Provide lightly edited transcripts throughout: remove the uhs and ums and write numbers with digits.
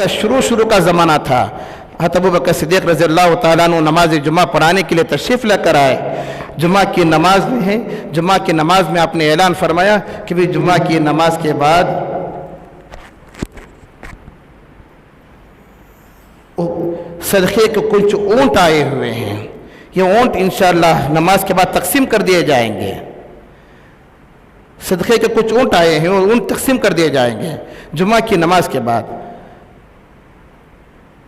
کا شروع کا ज़माना था। حضرت ابو بکر صدیق رضی اللہ تعالیٰ عنہ نماز جمعہ پڑھانے کے لیے تشریف لے کر آئے۔ جمعہ کی نماز میں ہے، جمعہ کی نماز میں آپ نے اعلان فرمایا کہ بھی جمعہ کی نماز کے بعد صدقے کے کچھ اونٹ آئے ہوئے ہیں، یہ اونٹ انشاءاللہ نماز کے بعد تقسیم کر دیے جائیں گے۔ صدقے کے کچھ اونٹ آئے ہیں اور اونٹ تقسیم کر دیے جائیں گے جمعہ کی نماز کے بعد۔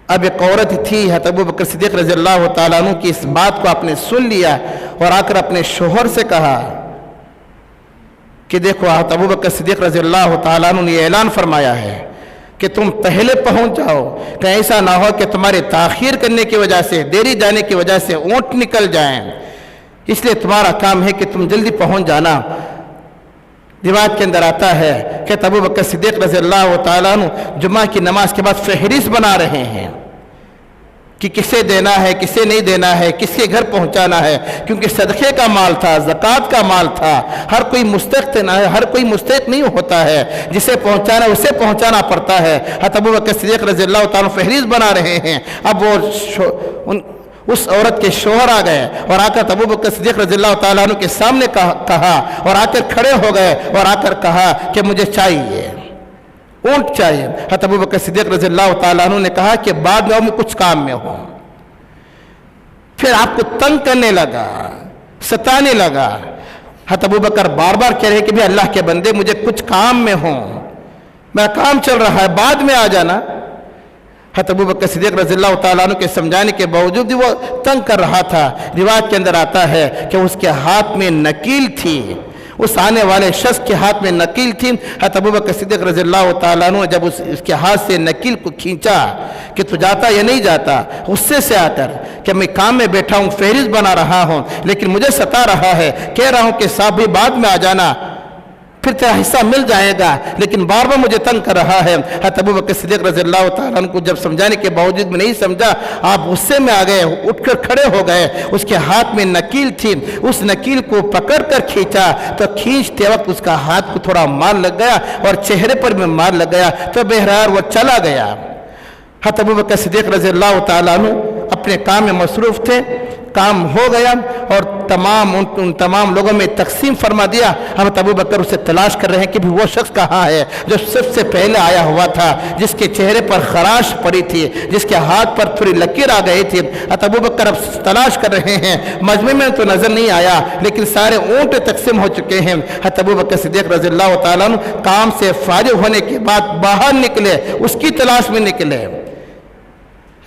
اب ایک عورت تھی، حضرت ابو بکر صدیق رضی اللہ تعالیٰ عنہ کی اس بات کو آپ نے سن لیا اور آ کر اپنے شوہر سے کہا کہ دیکھو حضرت ابو بکر صدیق رضی اللہ تعالیٰ عنہ نے یہ اعلان فرمایا ہے کہ تم پہلے پہنچ جاؤ، کہ ایسا نہ ہو کہ تمہارے تاخیر کرنے کی وجہ سے، دیری جانے کی وجہ سے اونٹ نکل جائیں، اس لیے تمہارا کام ہے کہ تم جلدی پہنچ جانا۔ روایت کے اندر آتا ہے کہ ابو بکر صدیق رضی اللہ تعالیٰ عنہ جمعہ کی نماز کے بعد فہرست بنا رہے ہیں کہ کسے دینا ہے، کسے نہیں دینا ہے، کس کے گھر پہنچانا ہے، کیونکہ صدقے کا مال تھا، زکوٰۃ کا مال تھا۔ ہر کوئی مستحق نہ ہے، ہر کوئی مستحق نہیں ہوتا ہے، جسے پہنچانا اسے پہنچانا پڑتا ہے۔ حضرت ابو بکر صدیق رضی اللہ تعالیٰ عنہ فہرست بنا رہے ہیں۔ اب وہ اس عورت کے شوہر آ گئے اور آ کر ابو بکر صدیق رضی اللہ تعالیٰ عنہ کے سامنے کہا اور آ کر کھڑے ہو گئے اور آ کر کہا کہ مجھے چاہیے، اونٹ چاہیے۔ حضرت ابو بکر صدیق رضی اللہ تعالیٰ عنہ نے کہا کہ بعد میں کچھ کام میں ہوں۔ پھر آپ کو تنگ کرنے لگا، ستانے لگا۔ حضرت ابو بکر بار بار کہہ رہے کہ بھی اللہ کے بندے مجھے کچھ کام میں ہوں، میرا کام چل رہا ہے، بعد میں آ جانا۔ حضرت ابو بکر صدیق رضی اللہ تعالیٰ عنہ کے سمجھانے کے باوجود وہ تنگ کر رہا تھا۔ روایت کے اندر آتا ہے کہ اس کے ہاتھ میں نکیل تھی، اس آنے والے شخص کے ہاتھ میں نکیل تھی۔ حضرت ابو بکر صدیق رضی اللہ تعالیٰ عنہ جب اس کے ہاتھ سے نکیل کو کھینچا کہ تو جاتا یا نہیں جاتا، غصے سے آ کر کہ میں کام میں بیٹھا ہوں، فہرست بنا رہا ہوں، لیکن مجھے ستا رہا ہے، کہہ رہا ہوں کہ صاحب بھی بعد میں آ جانا، پھر تیرا حصہ مل جائے گا، لیکن بار بار مجھے تنگ کر رہا ہے۔ حضرت ابو بکر صدیق رضی اللہ تعالیٰ عنہ کو جب سمجھانے کے باوجود میں نہیں سمجھا، آپ غصے میں آ گئے، اٹھ کر کھڑے ہو گئے۔ اس کے ہاتھ میں نکیل تھی، اس نکیل کو پکڑ کر کھینچا تو کھینچتے وقت اس کا ہاتھ کو تھوڑا مار لگ گیا اور چہرے پر بھی مار لگ گیا، تو بہرحال وہ چلا گیا۔ حضرت ابو بکر صدیق رضی اللہ تعالیٰ عنہ اپنے کام میں مصروف تھے، کام ہو گیا اور ان تمام لوگوں میں تقسیم فرما دیا۔ حضرت ابو بکر اسے تلاش کر رہے ہیں کہ بھی وہ شخص کہاں ہے جو سب سے پہلے آیا ہوا تھا، جس کے چہرے پر خراش پڑی تھی، جس کے ہاتھ پر تھوڑی لکیر آ گئی تھی۔ حضرت ابو بکر اب تلاش کر رہے ہیں، مجمع میں تو نظر نہیں آیا، لیکن سارے اونٹ تقسیم ہو چکے ہیں۔ حضرت ابو بکر صدیق رضی اللہ تعالیٰ عنہ کام سے فارغ ہونے کے بعد باہر نکلے، اس کی تلاش میں نکلے۔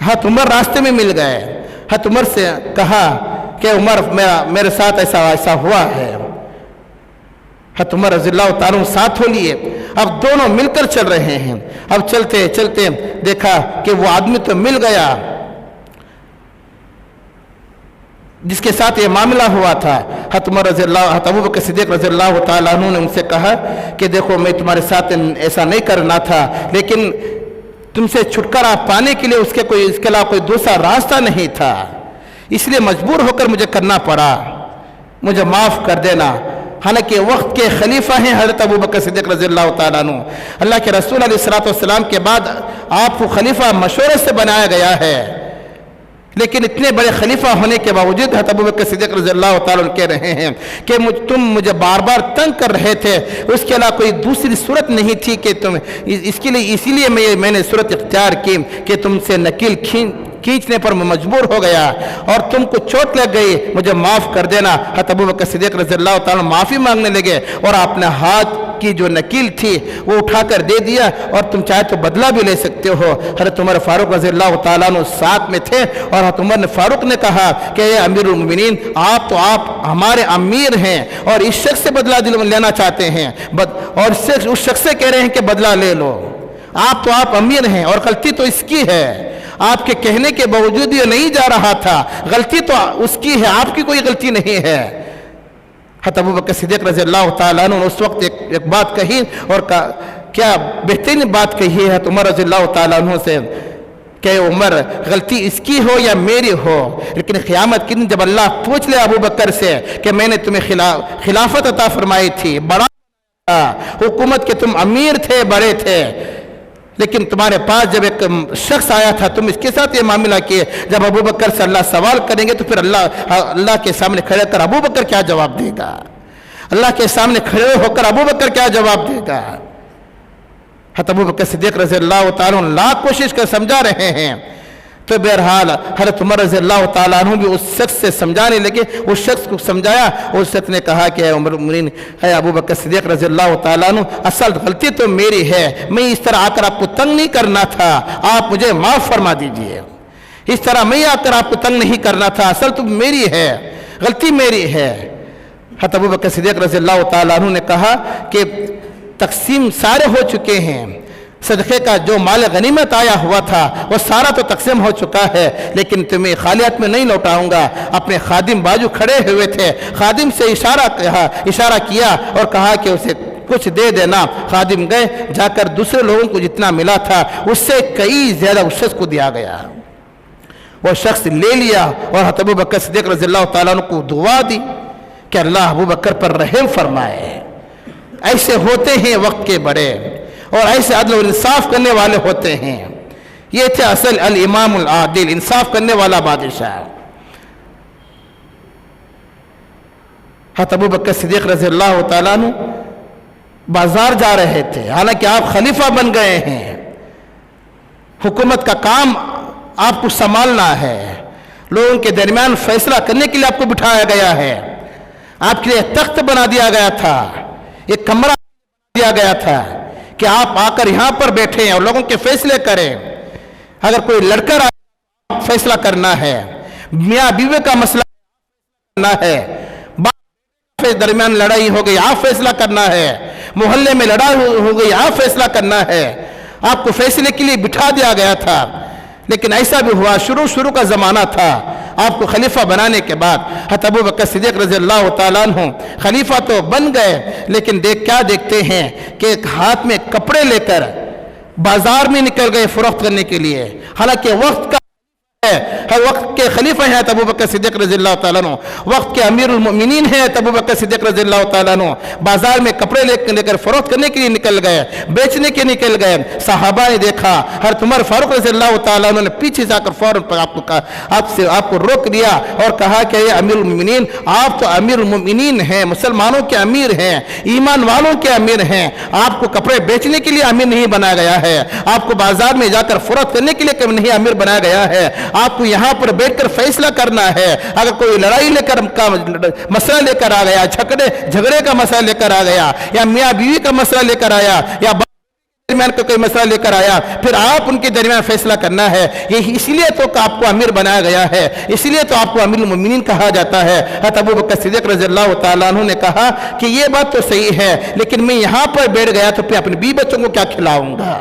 حضرت عمر راستے میں مل گئے۔ حضرت عمر سے کہا کہ عمر میرے ساتھ ایسا ہوا ہے۔ حضرت عمر رضی اللہ تعالیٰ ساتھ ہو لیے، اب دونوں مل کر چل رہے ہیں۔ اب چلتے چلتے دیکھا کہ وہ آدمی تو مل گیا جس کے ساتھ یہ معاملہ ہوا تھا۔ حضرت ابو بکر صدیق رضی اللہ تعالیٰ عنہ نے ان سے کہا کہ دیکھو میں تمہارے ساتھ ایسا نہیں کرنا تھا، لیکن تم سے چھٹکارا پانے کے لیے اس کے علاوہ کوئی دوسرا راستہ نہیں تھا، اس لیے مجبور ہو کر مجھے کرنا پڑا، مجھے معاف کر دینا۔ حالانکہ وقت کے خلیفہ ہیں حضرت ابو بکر صدیق رضی اللہ تعالیٰ عنہ، اللہ کے رسول علیہ السلام کے بعد آپ کو خلیفہ مشورے سے بنایا گیا ہے، لیکن اتنے بڑے خلیفہ ہونے کے باوجود حضرت ابو بکر صدیق رضی اللہ تعالیٰ عنہ کہہ رہے ہیں کہ تم مجھے بار بار تنگ کر رہے تھے، اس کے علاوہ کوئی دوسری صورت نہیں تھی کہ تم اسی لیے میں نے صورت اختیار کی کہ تم سے نکیل کھینچنے پر میں مجبور ہو گیا اور تم کو چوٹ لگ گئی، مجھے معاف کر دینا۔ حضرت ابو بکر صدیق رضی اللہ تعالیٰ معافی مانگنے لگے اور اپنے ہاتھ کی جو نکیل تھی وہ اٹھا کر دے دیا، اور تم چاہے تو بدلہ بھی لے سکتے ہو۔ حضرت عمر فاروق رضی اللہ تعالیٰ عنہ ساتھ میں تھے اور حضرت عمر فاروق نے کہا کہ اے امیر المومنین، آپ ہمارے امیر ہیں اور اس شخص سے بدلہ لینا چاہتے ہیں، اور اس شخص سے کہہ رہے ہیں کہ بدلہ لے لو، آپ امیر ہیں اور غلطی تو اس کی ہے، آپ کے کہنے کے باوجود یہ نہیں جا رہا تھا، غلطی تو اس کی ہے، آپ کی کوئی غلطی نہیں ہے۔ حضرت ابو بکر صدیق رضی اللہ تعالیٰ عنہ نے اس وقت ایک بات کہی، اور کیا بہترین بات کہی ہے حضرت عمر رضی اللہ تعالیٰ عنہ سے کہ عمر غلطی اس کی ہو یا میری ہو، لیکن قیامت کے دن جب اللہ پوچھ لے ابو بکر سے کہ میں نے تمہیں خلافت عطا فرمائی تھی، بڑا حکومت کے تم امیر تھے، بڑے تھے، لیکن تمہارے پاس جب ایک شخص آیا تھا تم اس کے ساتھ یہ معاملہ کیے. جب ابو بکر سے اللہ سوال کریں گے تو پھر اللہ کے سامنے کھڑے کر ابو بکر کیا جواب دے گا؟ اللہ کے سامنے کھڑے ہو کر ابو بکر کیا جواب دے گا؟ حضرت ابو بکر صدیق رضی اللہ تعالیٰ عنہ لاکھ کوشش کر سمجھا رہے ہیں. تو بہرحال حضرت عمر رضی اللہ تعالیٰ عنہ بھی اس شخص سے سمجھانے لگے. اس شخص کو سمجھایا. اس شخص نے کہا کہ اے ابو بکر صدیق رضی اللہ تعالیٰ عنہ اصل غلطی تو میری ہے. میں اس طرح آ کر آپ کو تنگ نہیں کرنا تھا. آپ مجھے معاف فرما دیجئے. اس طرح میں آ کر آپ کو تنگ نہیں کرنا تھا. اصل تو میری ہے, غلطی میری ہے. حضرت ابو بکر صدیق رضی اللہ تعالیٰ عنہ نے کہا کہ تقسیم سارے ہو چکے ہیں. صدقے کا جو مال غنیمت آیا ہوا تھا وہ سارا تو تقسیم ہو چکا ہے, لیکن تمہیں خالی ہاتھ میں نہیں لوٹاؤں گا. اپنے خادم بازو کھڑے ہوئے تھے. خادم سے اشارہ کیا اور کہا کہ اسے کچھ دے دینا. خادم گئے. جا کر دوسرے لوگوں کو جتنا ملا تھا اس سے کئی زیادہ اس شخص کو دیا گیا. وہ شخص لے لیا اور حضرت ابو بکر صدیق رضی اللہ تعالیٰ عنہ کو دعا دی کہ اللہ ابو بکر پر رحم فرمائے. ایسے ہوتے ہیں وقت کے بڑے, اور ایسے عدل و انصاف کرنے والے ہوتے ہیں. یہ تھے اصل الامام العادل, انصاف کرنے والا بادشاہ. حضرت ابو بکر صدیق رضی اللہ تعالیٰ عنہ بازار جا رہے تھے. حالانکہ آپ خلیفہ بن گئے ہیں, حکومت کا کام آپ کو سنبھالنا ہے, لوگوں کے درمیان فیصلہ کرنے کے لیے آپ کو بٹھایا گیا ہے. آپ کے لیے تخت بنا دیا گیا تھا, ایک کمرہ بنا دیا گیا تھا کہ آپ آ کر یہاں پر بیٹھیں اور لوگوں کے فیصلے کریں. اگر کوئی لڑکر آئے فیصلہ کرنا ہے, میاں بیوی کا مسئلہ کرنا ہے, درمیان لڑائی ہو گئی آپ فیصلہ کرنا ہے, محلے میں لڑائی ہو گئی آپ فیصلہ کرنا ہے. آپ کو فیصلے کے لیے بٹھا دیا گیا تھا. لیکن ایسا بھی ہوا, شروع کا زمانہ تھا. آپ کو خلیفہ بنانے کے بعد حضرت ابو بکر صدیق رضی اللہ تعالیٰ عنہ خلیفہ تو بن گئے, لیکن کیا دیکھتے ہیں کہ ایک ہاتھ میں کپڑے لے کر بازار میں نکل گئے فروخت کرنے کے لیے. حالانکہ وقت کا ہر وقت کے خلیفہ ہیں ابو بکر صدیق رضی اللہ تعالیٰ عنہ, وقت کے امیر المؤمنین ہیں ابو بکر صدیق رضی اللہ تعالیٰ عنہ. بازار میں کپڑے لے کر فروخت کرنے کے لیے نکل گئے, بیچنے کے نکل گئے. صحابہ نے دیکھا, حضرت عمر فاروق رضی اللہ تعالیٰ عنہ نے پیچھے جا کر فوراً آپ کو روک دیا اور کہا کہ یہ امیر المؤمنین, آپ تو امیر المؤمنین ہیں, مسلمانوں کے امیر ہیں, ایمان والوں کے امیر ہیں. آپ کو کپڑے بیچنے کے لیے امیر نہیں بنایا گیا ہے, آپ کو بازار میں جا کر فروخت کرنے کے لیے نہیں امیر بنایا گیا ہے. آپ کو یہاں پر بیٹھ کر فیصلہ کرنا ہے. اگر کوئی لڑائی لے کر مسئلہ لے کر آ گیا, جھگڑے کا مسئلہ لے کر آ گیا, یا میاں بیوی کا مسئلہ لے کر آیا, یا درمیان کا کوئی مسئلہ لے کر آیا, پھر آپ ان کے درمیان فیصلہ کرنا ہے. یہ اس لیے تو آپ کو امیر بنایا گیا ہے, اس لیے تو آپ کو امیر المؤمنین کہا جاتا ہے. حضرت ابو بکر صدیق رضی اللہ تعالیٰ عنہ نے کہا کہ یہ بات تو صحیح ہے, لیکن میں یہاں پر بیٹھ گیا تو پھر اپنے بیوی بچوں کو کیا کھلاؤں گا؟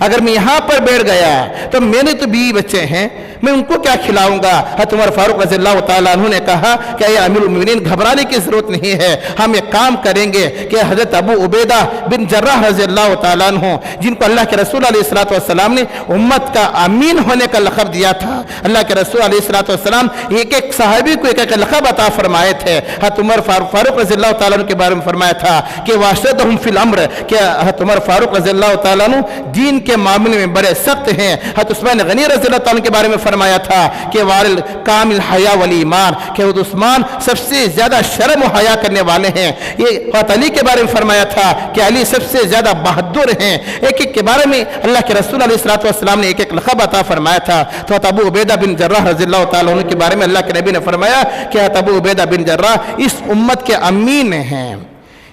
اگر میں یہاں پر بیٹھ گیا تو میرے تو بیوی بچے ہیں, میں ان کو کیا کھلاؤں گا؟ حضرت عمر فاروق رضی اللہ تعالیٰ عنہ نے کہا کہ یہ امیر المؤمنین گھبرانے کی ضرورت نہیں ہے, ہم ایک کام کریں گے کہ حضرت ابو عبیدہ بن جراح رضی اللہ تعالیٰ عنہ, جن کو اللہ کے رسول علیہ الصلوۃ والسلام نے امت کا امین ہونے کا لقب دیا تھا, اللہ کے رسول علیہ الصلوۃ والسلام ایک صحابی کو ایک لقب عطا فرمائے تھے. حضرت عمر فاروق رضی اللہ تعالیٰ عنہ کے بارے میں فرمایا تھا کہ واشدہم فی الامر, کہ حضرت عمر فاروق رضی اللہ تعالیٰ عنہ دین کے معاملے میں بڑے سخت ہیں. حضرت عثمان غنی رضی اللہ تعالیٰ عنہ کے بارے میں فرمایا تھا کہ وارل کامل حیا والایمان, کہ حضرت عثمان سب سے زیادہ شرم و حیا کرنے والے ہیں. یہ حضرت علی کے بارے میں فرمایا تھا کہ علی سب سے زیادہ بہادر ہیں. ایک کے بارے میں اللہ کے رسول علیہ الصلوۃ والسلام نے ایک لقب عطا فرمایا تھا. تو ابو عبیدہ بن جراح رضی اللہ تعالیٰ عنہ کے بارے میں اللہ کے نبی نے فرمایا کہ ابو عبیدہ بن جراح اس امت کے امین ہیں,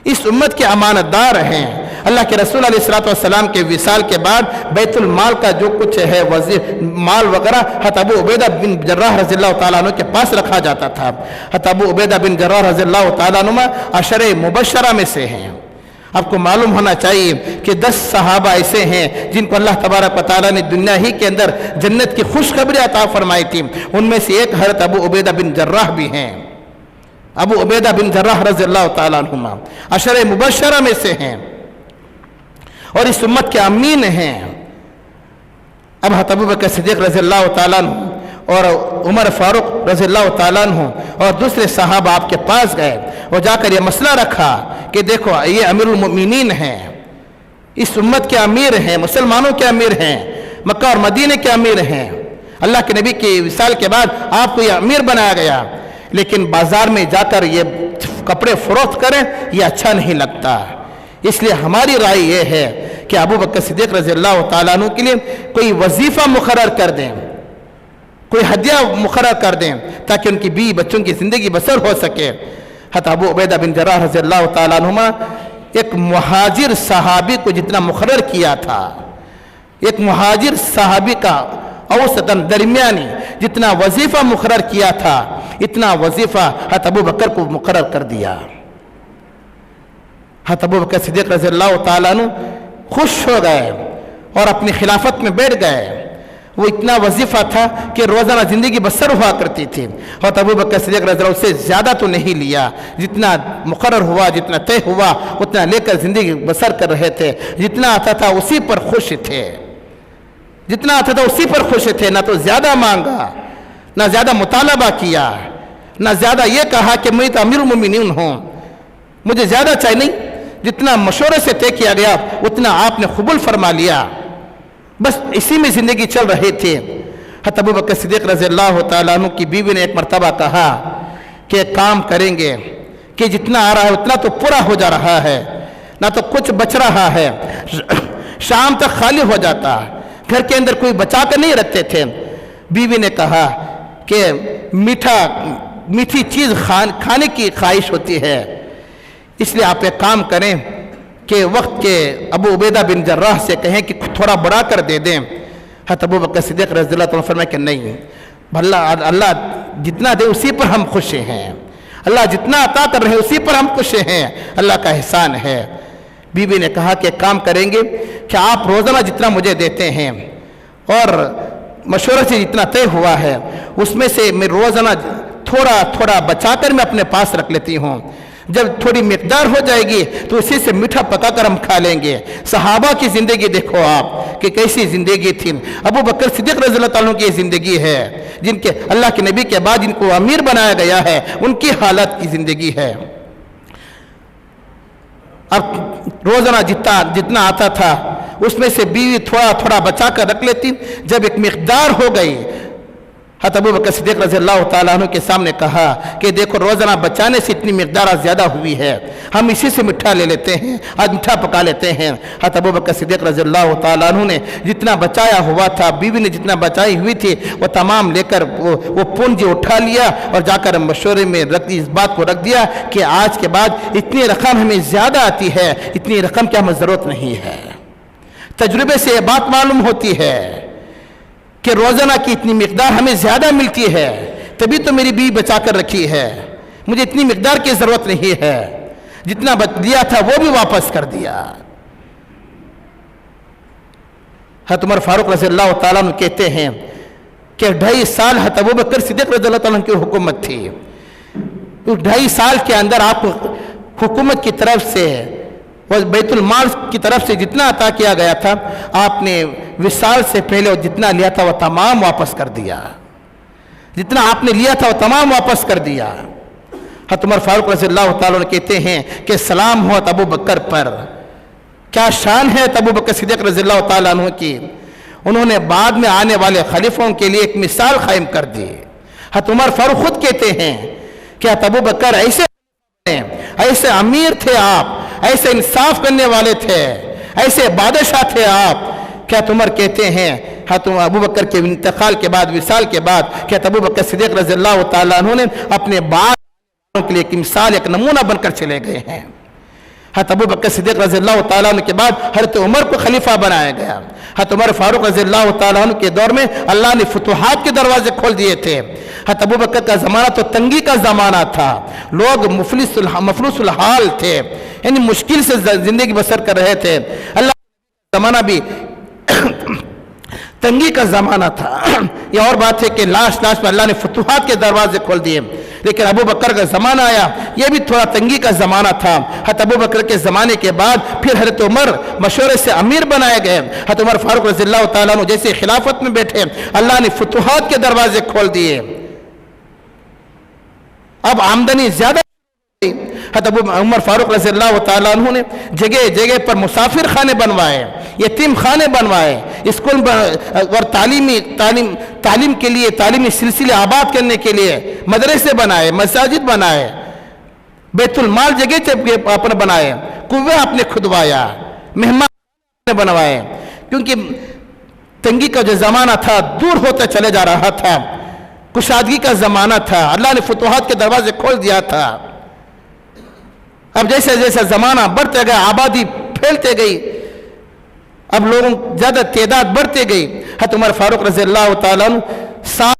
اس امت کے امانت دار ہیں. اللہ کے رسول علیہ الصلوۃ والسلام کے وصال کے بعد بیت المال کا جو کچھ ہے مال وغیرہ حضرت ابو عبیدہ بن جراح رضی اللہ تعالیٰ عنہ کے پاس رکھا جاتا تھا. حضرت ابو عبیدہ بن جراح رضی اللہ تعالیٰ عنہ عشرہ مبشرہ میں سے ہیں. آپ کو معلوم ہونا چاہیے کہ 10 صحابہ ایسے ہیں جن کو اللہ تبارک و تعالیٰ نے دنیا ہی کے اندر جنت کی خوشخبری عطا فرمائی تھی. ان میں سے ایک حضرت ابو عبیدہ بن جراح بھی ہیں. ابو عبیدہ بن جراح رضی اللہ تعالیٰ عنہ عشرہ مبشرہ میں سے ہیں اور اس امت کے امین ہیں. اب حضرت ابو بکر صدیق رضی اللہ تعالیٰ عنہ اور عمر فاروق رضی اللہ تعالیٰ عنہ اور دوسرے صحابہ آپ کے پاس گئے اور جا کر یہ مسئلہ رکھا کہ دیکھو یہ امیر المؤمنین ہیں, इस उम्मत के अमीर हैं, मुसलमानों के अमीर हैं, मक्का और मदीने के अमीर हैं। अल्लाह के नबी के विसाल के बाद आपको ये अमीर बनाया गया, लेकिन बाजार में जाकर ये कपड़े फरोख्त करें ये अच्छा नहीं लगता। इसलिए हमारी राय ये है कि अबू बकर सिद्दीक़ रज़ी अल्लाह तआला अन्हु के लिए कोई वजीफ़ा मुकर्रर कर दें, कोई हदिया मुकर्रर कर दें, ताकि उनकी बीवी बच्चों की ज़िंदगी बसर हो सके। हज़रत अबू उबैदा बिन जर्राह रज़ी अल्लाह तआला अन्हुमा एक मुहाजिर सहाबी को जितना मुकर्रर किया था, एक मुहाजिर सहाबी का औसतन दरमियानी जितना वजीफ़ा मुकर्रर किया था, इतना वजीफ़ा हज़रत अबू बकर को मुकर्रर कर दिया। हज़रत अबू बकर सिद्दीक़ रज़ी अल्लाह तआला अन्हु खुश हो गए और अपनी खिलाफत में बैठ गए। वो इतना वजीफ़ा था कि रोज़ाना ज़िंदगी बसर हुआ करती थी। और अबू बकर सिद्दीक़ रज़ी अल्लाह उससे ज़्यादा तो नहीं लिया, जितना मुकर्रर हुआ, जितना तय हुआ उतना लेकर ज़िंदगी बसर कर रहे थे। जितना आता था उसी पर खुश थे, जितना आता था उसी पर खुश थे। ना तो ज़्यादा मांगा, ना ज़्यादा मुतालबा किया, ना ज़्यादा ये कहा कि मैं तो अमीरुल मोमिनीन हूँ, मुझे ज़्यादा चाहिए नहीं। जितना मशवरे से तय किया गया उतना आपने कबूल फरमा लिया, बस इसी में ज़िंदगी चल रही थी। हज़रत अबू बकर सिद्दीक़ रज़ी अल्लाह तआला अन्हु की बीवी ने एक मरतबा कहा कि काम करेंगे कि जितना आ रहा है उतना तो पूरा हो जा रहा है, ना तो कुछ बच रहा है, शाम तक खाली हो जाता, घर के अंदर कोई बचा कर नहीं रखते थे। बीवी ने कहा कि मीठी चीज़ खाने की ख्वाहिश होती है, इसलिए आप एक काम करें कि वक्त के अबू उबैदा बिन जर्राह से कहें कि थोड़ा बढ़ा कर दे दें। हज़रत अबू बकर सिद्दीक़ रज़ी अल्लाह तआला फरमाया कि नहीं, भला अल्लाह जितना दे उसी पर हम खुश हैं, अल्लाह जितना अता कर रहे हैं उसी पर हम खुश हैं, अल्लाह का एहसान है। बीबी ने कहा कि काम करेंगे कि आप रोज़ाना जितना मुझे देते हैं और मशवरे से जितना तय हुआ है उसमें से मैं रोज़ाना थोड़ा थोड़ा बचा कर मैं अपने पास रख लेती हूँ। जब थोड़ी मिकदार हो जाएगी तो उसी से मीठा पका कर हम खा लेंगे। सहाबा की ज़िंदगी देखो आप कि कैसी ज़िंदगी थी। अबू बकर सिद्दीक़ रज़ी अल्लाह तआला की ज़िंदगी है, जिनके अल्लाह के नबी के बाद जिनको अमीर बनाया गया है, उनकी हालत की ज़िंदगी है। अब रोज़ाना जितना आता था उसमें से बीवी थोड़ा थोड़ा बचा कर रख लेती। जब एक मिकदार हो गई, हज़रत अबू बकर सिद्दीक़ रज़ी अल्लाह तआला अन्हु के सामने कहा कि देखो रोज़ाना बचाने से इतनी मिकदार ज़्यादा हुई है, हम इसी से मिठा ले लेते हैं, आज मिठा पका लेते हैं। हज़रत अबू बकर सिद्दीक़ रज़ी अल्लाह तआला अन्हु ने जितना बचाया हुआ था, बीवी ने जितना बचाई हुई थी, वो तमाम लेकर वो पूंजी उठा लिया और जाकर मशवरे में इस बात को रख दिया कि आज के बाद इतनी रकम हमें ज़्यादा आती है, इतनी रकम की हमें ज़रूरत नहीं है। तजुर्बे से ये बात मालूम होती है कि रोज़ाना की इतनी मिकदार हमें ज़्यादा मिलती है, तभी तो मेरी बीवी बचा कर रखी है, मुझे इतनी मिकदार की ज़रूरत नहीं है। जितना दिया था वो भी वापस कर दिया। हज़रत उमर फारूक रज़ी अल्लाह तआला अन्हु कहते हैं कि 2.5 साल हज़रत अबू बकर सिद्दीक़ रज़ी अल्लाह तआला अन्हु की हुकूमत थी। उस 2.5 साल के अंदर आपको हुकूमत की तरफ से और बैतुल माल की तरफ से जितना अता किया गया था, आपने विसाल से पहले जितना लिया था वो तमाम वापस कर दिया। जितना आपने लिया था वो तमाम वापस कर दिया। हज़रत उमर फारूक रज़ी अल्लाह तआला अन्हु कहते हैं कि सलाम हो अबू बकर पर, क्या शान है अबू बकर सिद्दीक़ रज़ी अल्लाह तआला अन्हु की। उन्होंने बाद में आने वाले खलीफों के लिए एक मिसाल कायम कर दी। हज़रत उमर फारूक खुद कहते हैं कि अबू बकर ऐसे अमीर थे, आप ऐसे इंसाफ करने वाले थे, ऐसे बादशाह थे आप। क्या उमर कहते हैं हज़रत अबू बकर के इंतकाल के बाद, विसाल के बाद, क्या अबू बकर सिद्दीक़ रज़ी अल्लाह तआला अन्हु ने अपने बाद के लिए एक मिसाल, एक नमूना बनकर चले गए हैं। हज़रत अबू बकर सिद्दीक़ रज़ी अल्लाह तआला अन्हु के बाद हज़रत उमर को खलीफा बनाया गया। हज़रत उमर फारूक रज़ी अल्लाह तआला अन्हु के दौर में अल्लाह ने फुतूहात के दरवाजे खोल दिए थे। हज़रत अबू बकर का ज़माना तो तंगी का ज़माना था, लोग मफलूसुल हाल थे, यानी मुश्किल से ज़िंदगी बसर कर रहे थे। अल्लाह का ज़माना भी तंगी का ज़माना था। यह और बात है कि लास्ट में अल्लाह ने फुतूहात के दरवाजे खोल दिए। लेकिन अबू बकर का ज़माना आया, यह भी थोड़ा तंगी का ज़माना था। हज़रत अबू बकर के ज़माने के बाद फिर हज़रत उमर मशवरे से अमीर बनाए गए। हज़रत उमर फारूक रज़ी अल्लाह तआला अन्हु जैसे खिलाफत में बैठे, अल्लाह ने फुतूहात के दरवाजे खोल दिए। अब आमदनी ज़्यादा। حضرت عمر فاروق رضی اللہ تعالیٰ عنہ نے جگہ جگہ پر مسافر خانے بنوائے، یتیم خانے بنوائے، اسکول اور تعلیم کے لیے، تعلیمی سلسلے آباد کرنے کے لیے مدرسے بنائے، مساجد بنائے، بیت المال جگہ اپنے بنائے، کنویں آپ نے کھدوایا، مہمان بنوائے، کیونکہ تنگی کا جو زمانہ تھا دور ہوتا چلے جا رہا تھا، کشادگی کا زمانہ تھا، اللہ نے فتوحات کے دروازے کھول دیا تھا۔ اب جیسے جیسے زمانہ بڑھتے گیا، آبادی پھیلتے گئی، اب لوگوں زیادہ تعداد بڑھتے گئی، حضرت عمر فاروق رضی اللہ تعالیٰ عنہ سال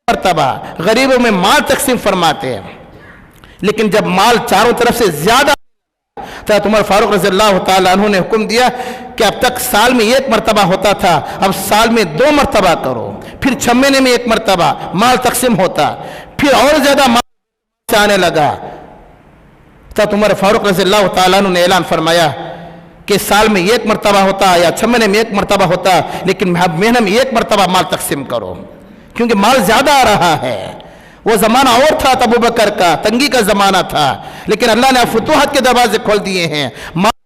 مرتبہ غریبوں میں مال تقسیم فرماتے ہیں، لیکن جب مال چاروں طرف سے زیادہ تو حضرت عمر فاروق رضی اللہ تعالیٰ عنہ نے حکم دیا کہ اب تک سال میں 1 مرتبہ ہوتا تھا، اب سال میں 2 مرتبہ کرو، پھر 6 مہینے میں 1 مرتبہ مال تقسیم ہوتا، پھر اور زیادہ مال آنے لگا۔ حضرت عمر فاروق رضی اللہ تعالیٰ عنہ نے اعلان فرمایا کہ سال میں 1 مرتبہ ہوتا یا 6 مہینے میں 1 مرتبہ ہوتا، لیکن مہینے میں 1 مرتبہ مال تقسیم کرو، کیونکہ مال زیادہ آ رہا ہے۔ وہ زمانہ اور تھا ابو بکر کا، تنگی کا زمانہ تھا، لیکن اللہ نے فتوحات کے دروازے کھول دیے ہیں، مال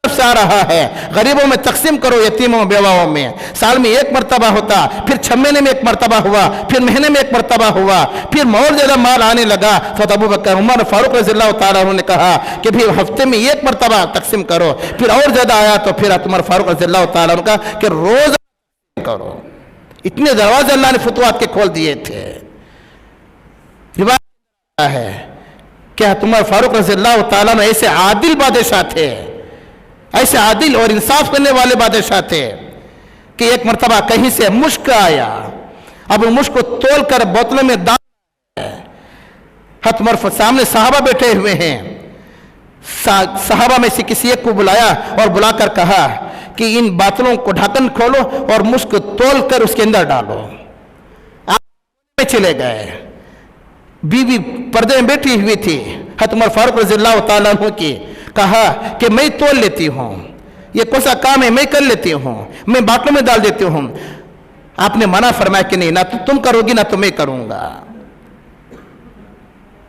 سے آ رہا ہے، غریبوں میں تقسیم کرو، یتیموں بیواؤں میں، سال میں 1 مرتبہ ہوتا، پھر 6 مہینے میں 1 مرتبہ ہوا، پھر مہینے میں 1 مرتبہ ہوا، پھر اور زیادہ مال آنے لگا تو ابو بکر عمر فاروق رضی اللہ تعالیٰ عنہ نے کہا کہ پھر ہفتے میں 1 مرتبہ تقسیم کرو، پھر اور زیادہ آیا تو پھر عمر فاروق رضی اللہ تعالیٰ عنہ کہا کہ روز کرو۔ اتنے دروازے اللہ نے فتوحات کے کھول دیے تھے۔ روایت ہے کہ عمر فاروق رضی اللہ تعالیٰ عنہ ایسے عادل بادشاہ تھے، ایسے عادل اور انصاف کرنے والے بادشاہ تھے کہ ایک مرتبہ کہیں سے مشک آیا، اب وہ مشک کو تول کر بوتلوں میں ڈال، حضرت عمر سامنے صحابہ بیٹھے ہوئے ہیں، صحابہ میں سے کسی ایک کو بلایا اور بلا کر کہا کہ ان بوتلوں کو ڈھکن کھولو اور مشک تول کر اس کے اندر ڈالو۔ آپ چلے گئے، بیوی پردے میں بیٹھی ہوئی تھی، حضرت عمر فاروق رضی اللہ تعالیٰ عنہ کی، کہا کہ میں تول لیتی ہوں، یہ کون سا کام ہے، میں کر لیتی ہوں، میں باٹلوں میں ڈال دیتی ہوں۔ آپ نے منع فرمایا کہ نہیں، نہ تم کرو گی نہ تو میں کروں گا۔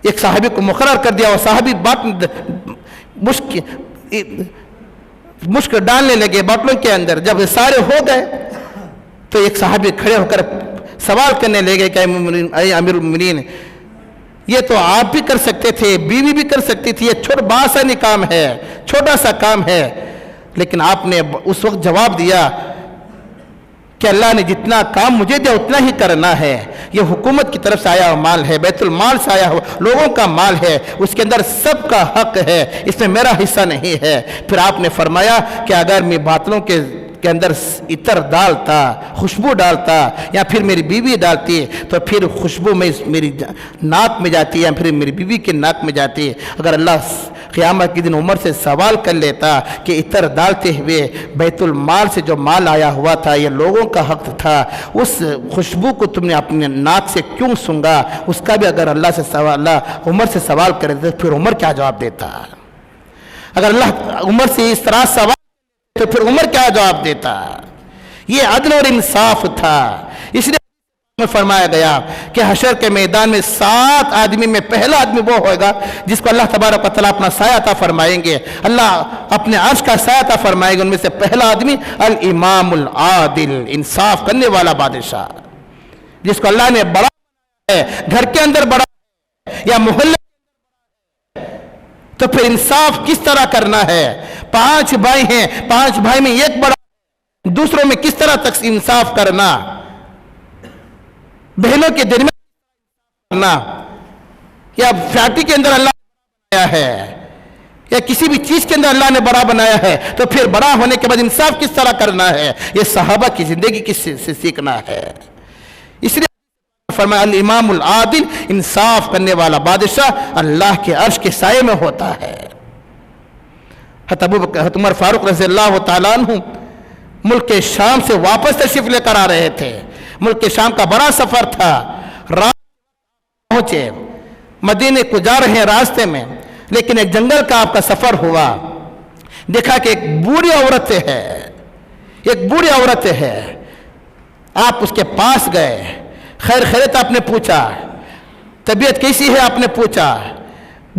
ایک صحابی کو مقرر کر دیا، اور صحابی مشک ڈالنے لگے باٹلوں کے اندر۔ جب سارے ہو گئے تو ایک صحابی کھڑے ہو کر سوال کرنے لگے کہ اے امیر المومنین، یہ تو آپ بھی کر سکتے تھے، بیوی بھی کر سکتی تھی، یہ چھوٹا سا کام ہے، چھوٹا سا کام ہے، لیکن آپ نے اس وقت جواب دیا کہ اللہ نے جتنا کام مجھے دیا اتنا ہی کرنا ہے، یہ حکومت کی طرف سے آیا ہوا مال ہے، بیت المال سے آیا ہوا لوگوں کا مال ہے، اس کے اندر سب کا حق ہے، اس میں میرا حصہ نہیں ہے۔ پھر آپ نے فرمایا کہ اگر میں باطلوں کے اندر عطر ڈالتا، خوشبو ڈالتا، یا پھر میری بیوی ڈالتی تو پھر خوشبو میں میری ناک میں جاتی یا پھر میری بیوی کے ناک میں جاتی۔ اگر اللہ قیامت کے دن عمر سے سوال کر لیتا کہ عطر ڈالتے ہوئے بیت المال سے جو مال آیا ہوا تھا یہ لوگوں کا حق تھا، اس خوشبو کو تم نے اپنے ناک سے کیوں سونگا، اس کا بھی اگر اللہ عمر سے سوال کرے تو پھر عمر کیا جواب دیتا؟ اگر اللہ عمر سے اس طرح سوال تو پھر عمر کیا جواب دیتا؟ یہ عدل اور انصاف تھا۔ اس لیے میں فرمایا گیا کہ حشر کے میدان میں 7 آدمی میں پہلا آدمی وہ ہوگا جس کو اللہ تبارک و تعالیٰ اپنا سایہ عطا فرمائیں گے، اللہ اپنے عرش کا سایہ عطا فرمائیں گے۔ ان میں سے پہلا آدمی الامام العادل، انصاف کرنے والا بادشاہ، جس کو اللہ نے بڑا ہے، گھر کے اندر بڑا ہے یا محلے، تو پھر انصاف کس طرح کرنا ہے؟ 5 بھائی ہیں، 5 بھائی میں ایک بڑا، دوسروں میں کس طرح تک انصاف کرنا، بہنوں کے درمیان کرنا، یا فیکٹری کے اندر اللہ نے بنایا ہے یا کسی بھی چیز کے اندر اللہ نے بڑا بنایا ہے، تو پھر بڑا ہونے کے بعد انصاف کس طرح کرنا ہے؟ یہ صحابہ کی زندگی کس سے سیکھنا ہے۔ اس لیے فرمایا الامام العادل، انصاف کرنے والا بادشاہ اللہ کے عرش کے سائے میں ہوتا ہے۔ حضرت عمر فاروق رضی اللہ تعالیٰ عنہ ملک شام سے واپس تشریف لے کر آ رہے تھے، ملک شام کا بڑا سفر تھا، رات پہنچے، مدینے کو جا رہے ہیں راستے میں، لیکن ایک جنگل کا آپ کا سفر ہوا، دیکھا کہ ایک بوڑھی عورت ہے، ایک بوڑھی عورت ہے، آپ اس کے پاس گئے، خیر خیریت آپ نے پوچھا، طبیعت کیسی ہے آپ نے پوچھا،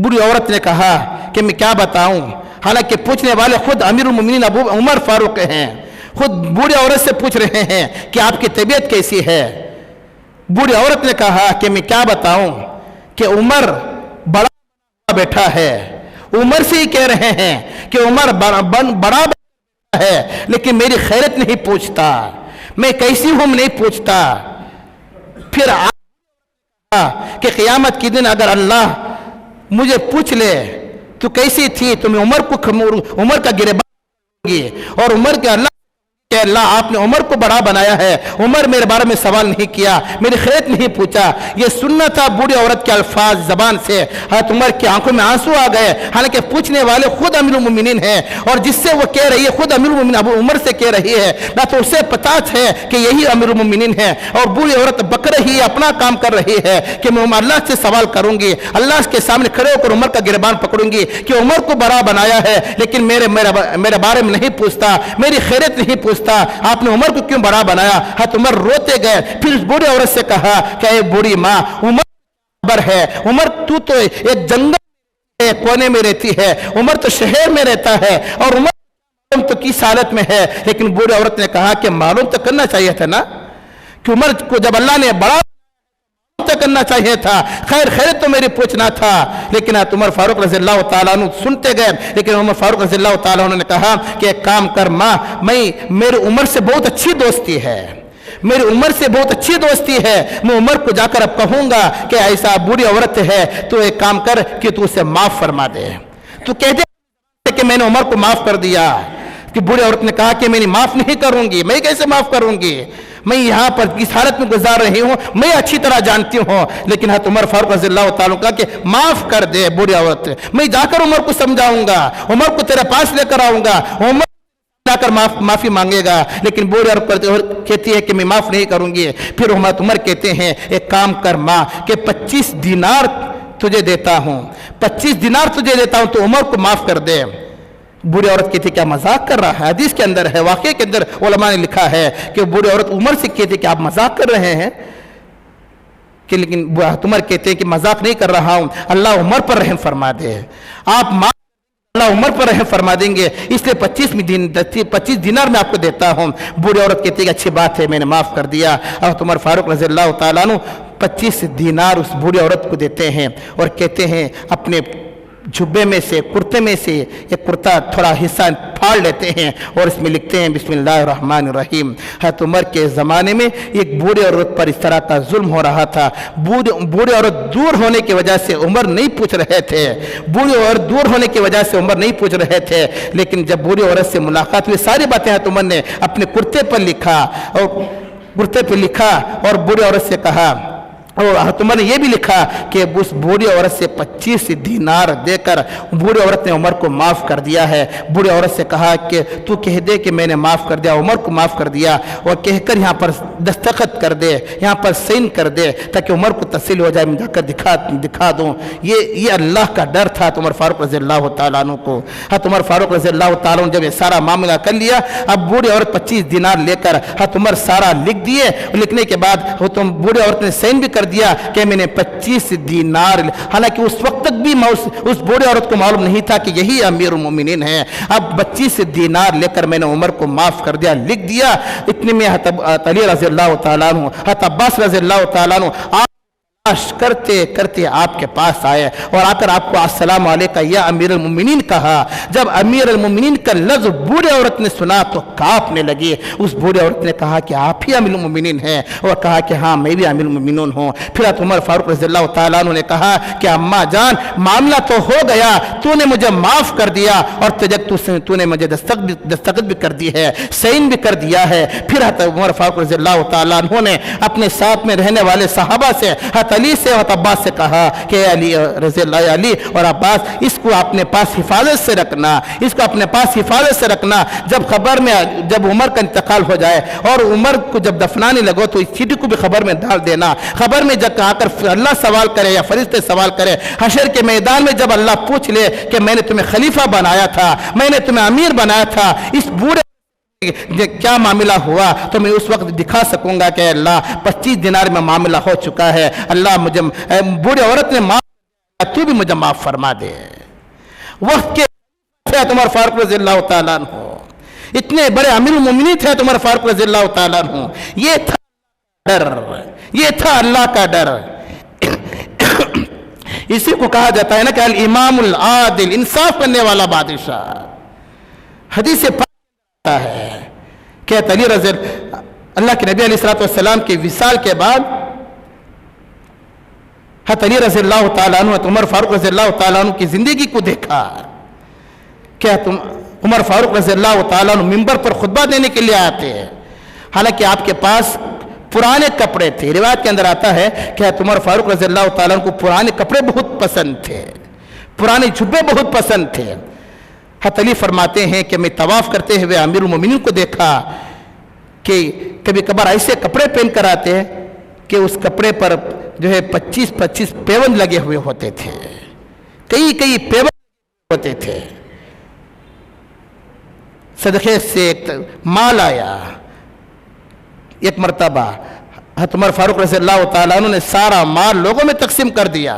बूढ़ी औरत ने कहा कि मैं क्या बताऊं, हालांकि पूछने वाले खुद अमीरुल मोमिनीन अबू उमर फारूक हैं, खुद बूढ़ी औरत से पूछ रहे हैं कि आपकी तबीयत कैसी है। बूढ़ी औरत ने कहा कि मैं क्या बताऊं कि उमर बड़ा बैठा है, उमर से ही कह रहे हैं कि उमर बड़ा है, लेकिन मेरी खैरत नहीं पूछता, मैं कैसी हूं नहीं पूछता। फिर कि क़यामत के दिन अगर अल्लाह मुझे पूछ ले तो कैसी थी, तो मैं उमर का गिरबान दूंगी और उमर के अल्लाह आपने उमर को बड़ा बनाया है, उमर मेरे बारे में सवाल नहीं किया, मेरी खैरत नहीं पूछा। ये सुनना था बूढ़ी औरत के अल्फाज जबान से। हज़रत उमर की आंखों में आंसू आ गए, हालांकि पूछने वाले खुद अमीरुल मोमिनीन हैं और जिससे वो कह रही है खुद अमीरुल मोमिनीन अबू उमर से कह रही है, ना तो उसे पता है कि यही अमीरुल मोमिनीन है। और बूढ़ी औरत बक रही है, अपना काम कर रही है कि मैं अल्लाह से सवाल करूंगी, अल्लाह के सामने खड़े होकर उमर का गिरबान पकड़ूंगी कि उमर को बड़ा बनाया है लेकिन मेरे बारे में नहीं पूछता, मेरी खैरत नहीं पूछता, आपने उमर को क्यों बड़ा बनाया। हज़रत उमर रोते गए। फिर उस बूढ़ी औरत से कहा कि बूढ़ी माँ, उमर बराबर है, उमर तू तो एक जंगल कोने में रहती है, उमर तो शहर में रहता है और उमर तो किस हालत में है। लेकिन बूढ़ी औरत ने कहा कि मालूम तो करना चाहिए था ना, कि उमर को जब अल्लाह ने बड़ा करना चाहिए था, खैर तो मेरी पूछना था। लेकिन उमर फारूक रज़ियल्लाहु ताला अन्हु सुनते गए। लेकिन उमर फारूक रज़ियल्लाहु ताला अन्हु ने कहा कि एक काम कर माँ, मेरी उम्र से बहुत अच्छी दोस्ती है, मेरी उम्र से बहुत अच्छी दोस्ती है, मैं उमर को जाकर अब कहूंगा कि ऐसा बूढ़ी औरत है, तो एक काम कर कि तू उसे माफ फरमा दे। तू कह दे कि मैंने उमर को माफ कर दिया। कि बूढ़ी औरत ने कहा कि मैं माफ नहीं करूंगी, मैं कैसे माफ करूंगी, मैं यहाँ पर किस हालत में गुजार रही हूँ मैं अच्छी तरह जानती हूँ। लेकिन हज़रत उमर फारूक रज़ियल्लाहु ताला अन्हु कहा कि माफ कर दे बूढ़ी औरत, मैं जाकर उमर को समझाऊंगा, उमर को तेरे पास लेकर आऊंगा, उमर जाकर माफी मांगेगा। लेकिन बूढ़ी औरत कहती है कि मैं माफ नहीं करूंगी। फिर उमर कहते हैं एक काम कर माँ कि 25 दिनार तुझे देता हूँ, 25 दिनार तुझे देता हूँ, तो उमर को माफ कर दे। बूढ़ी औरत कहती क्या मजाक कर रहा है, हदीस के अंदर है, वाक़े के अंदर उलमा ने लिखा है कि बूढ़ी औरत उमर से कहती कि आप मजाक कर रहे हैं कि, लेकिन उमर कहते हैं कि मजाक नहीं कर रहा हूं, अल्लाह उमर पर रहम फरमा दे, आप अल्लाह उमर पर रहम फरमा देंगे, इसलिए 25 दिनार में आपको देता हूं। बूढ़ी औरत कहती है अच्छी बात है, मैंने माफ कर दिया। और उमर फारूक रज़ियल्लाहु ताला अन्हु 25 दिनार उस बूढ़ी औरत को देते हैं और कहते हैं अपने जुब्बे में से, कुर्ते में से एक कुर्ता थोड़ा हिस्सा फाड़ लेते हैं और इसमें लिखते हैं बिस्मिल्लाहिर्रहमानिर्रहीम। हज़रत उमर के ज़माने में एक बूढ़े औरत पर इस तरह का जुल्म हो रहा था। बूढ़े औरत दूर होने की वजह से उमर नहीं पूछ रहे थे, बूढ़ी औरत दूर होने की वजह से उमर नहीं पूछ रहे थे। लेकिन जब बूढ़ी औरत से मुलाकात हुई, सारी बातें हज़रत उमर ने अपने कुर्ते पर लिखा और बूढ़ी औरत से कहा, और तुमने ये भी लिखा कि उस बूढ़ी औरत से 25 दिनार देकर बूढ़ी औरत ने उमर को माफ़ कर दिया है। बूढ़ी औरत से कहा कि तू कह दे कि मैंने माफ़ कर दिया, उमर को माफ़ कर दिया, और कहकर यहाँ पर दस्तखत कर दे, यहाँ पर साइन कर दे, ताकि उमर को तसल्ली हो जाए, मैं जाकर दिखा दूँ। ये अल्लाह का डर था उमर फारूक रज़ियल्लाहु ताला अन्हु को। उमर फारूक रज़ियल्लाहु ताला अन्हु जब ये सारा मामला कर लिया, अब बूढ़ी औरत 25 दिनार लेकर उमर सारा लिख दिए। लिखने के बाद बूढ़ी औरत ने साइन भी कर दिया कि मैंने 25 दिनार, हालांकि उस वक्त तक भी उस बूढ़े औरत को मालूम नहीं था कि यही अमीरुल मोमिनीन है। अब 25 दिनार लेकर मैंने उमर को माफ कर दिया, लिख दिया। इतने में अली रज़ियल्लाहु ताला अन्हु, अब्बास रज़ियल्लाहु ताला अन्हु करते करते आपके पास आए और आकर आपको अस्सलाम अलैका या अमीरुल मोमिनीन कहा। जब अमीरुल मोमिनीन का लफ्ज़ बूढ़े औरत ने सुना तो कांपने लगी। उस बूढ़े औरत ने कहा कि आप ही अमीरुल मोमिनीन हैं, और कहा कि हाँ मैं भी अमीरुल मोमिनीन हूँ। फिर उमर फारूक रज़ियल्लाहु ताला अन्हु ने कहा कि अम्मा जान, मामला तो हो गया, तूने मुझे माफ़ कर दिया और तूने मुझे दस्तखत भी कर दी है, साइन भी कर दिया है। फिर उमर फारूक रज़ियल्लाहु ताला अन्हु ने अपने साथ में रहने वाले सहाबा से, अली से और अब्बास से कहा कि अली और अब्बास, इसको अपने पास हिफाजत से रखना, इसको अपने पास हिफाजत से रखना। जब उमर का इंतकाल हो जाए और उमर को जब दफनाने लगो तो इस चीटी को भी खबर में डाल देना। खबर में जब आकर अल्लाह सवाल करे या फरिश्ते सवाल करे, हशर के मैदान में जब अल्लाह पूछ ले कि मैंने तुम्हें खलीफा बनाया था, मैंने तुम्हें अमीर बनाया था, इस बूढ़े क्या मामला हुआ, तो मैं उस वक्त दिखा सकूंगा कि अल्लाह 25 दिनार में मामला हो चुका है, अल्लाह मुझे, बूढ़ी औरत ने माफ, तू भी मुझे माफ फरमा दे। वक्त के उमर फारूक रज़ी अल्लाह ताला अन्हु, इतने बड़े अमीरुल मोमिनीन थे उमर फारूक रज़ी अल्लाह ताला अन्हु। ये था डर, ये था अल्लाह का डर। इसी को कहा जाता है ना कि अल इमामुल आदिल, इंसाफ करने वाला बादशाह। हदीस से पता है कि अली रज़ी अल्लाह के नबी अलैहिस्सलातु वस्सलाम के विसाल के बाद अली रज़ी अल्लाह ताला अन्हु, उमर फारूक रज़ी अल्लाह ताला अन्हु की जिंदगी को देखा। क्या तुम उमर फारूक रज़ी अल्लाह ताला अन्हु मिंबर पर खुतबा देने के लिए आते हैं, हालांकि आपके पास पुराने कपड़े थे। रिवायत के अंदर आता है कि उमर फारूक रज़ी अल्लाह ताला अन्हु को पुराने कपड़े बहुत पसंद थे, पुराने जुब्बे बहुत पसंद थे। अली फरमाते हैं कि मैं तवाफ करते हुए अमीरुल मोमिनीन को देखा कि कभी कभार ऐसे कपड़े पहन कर आते हैं कि उस कपड़े पर जो है 25-25 पेवन लगे हुए होते थे, कई पेवन होते थे। सदक़े से एक माल आया, एक मरतबा उमर फारूक रज़ी अल्लाह ताला अन्हु ने सारा माल लोगों में तकसीम कर दिया।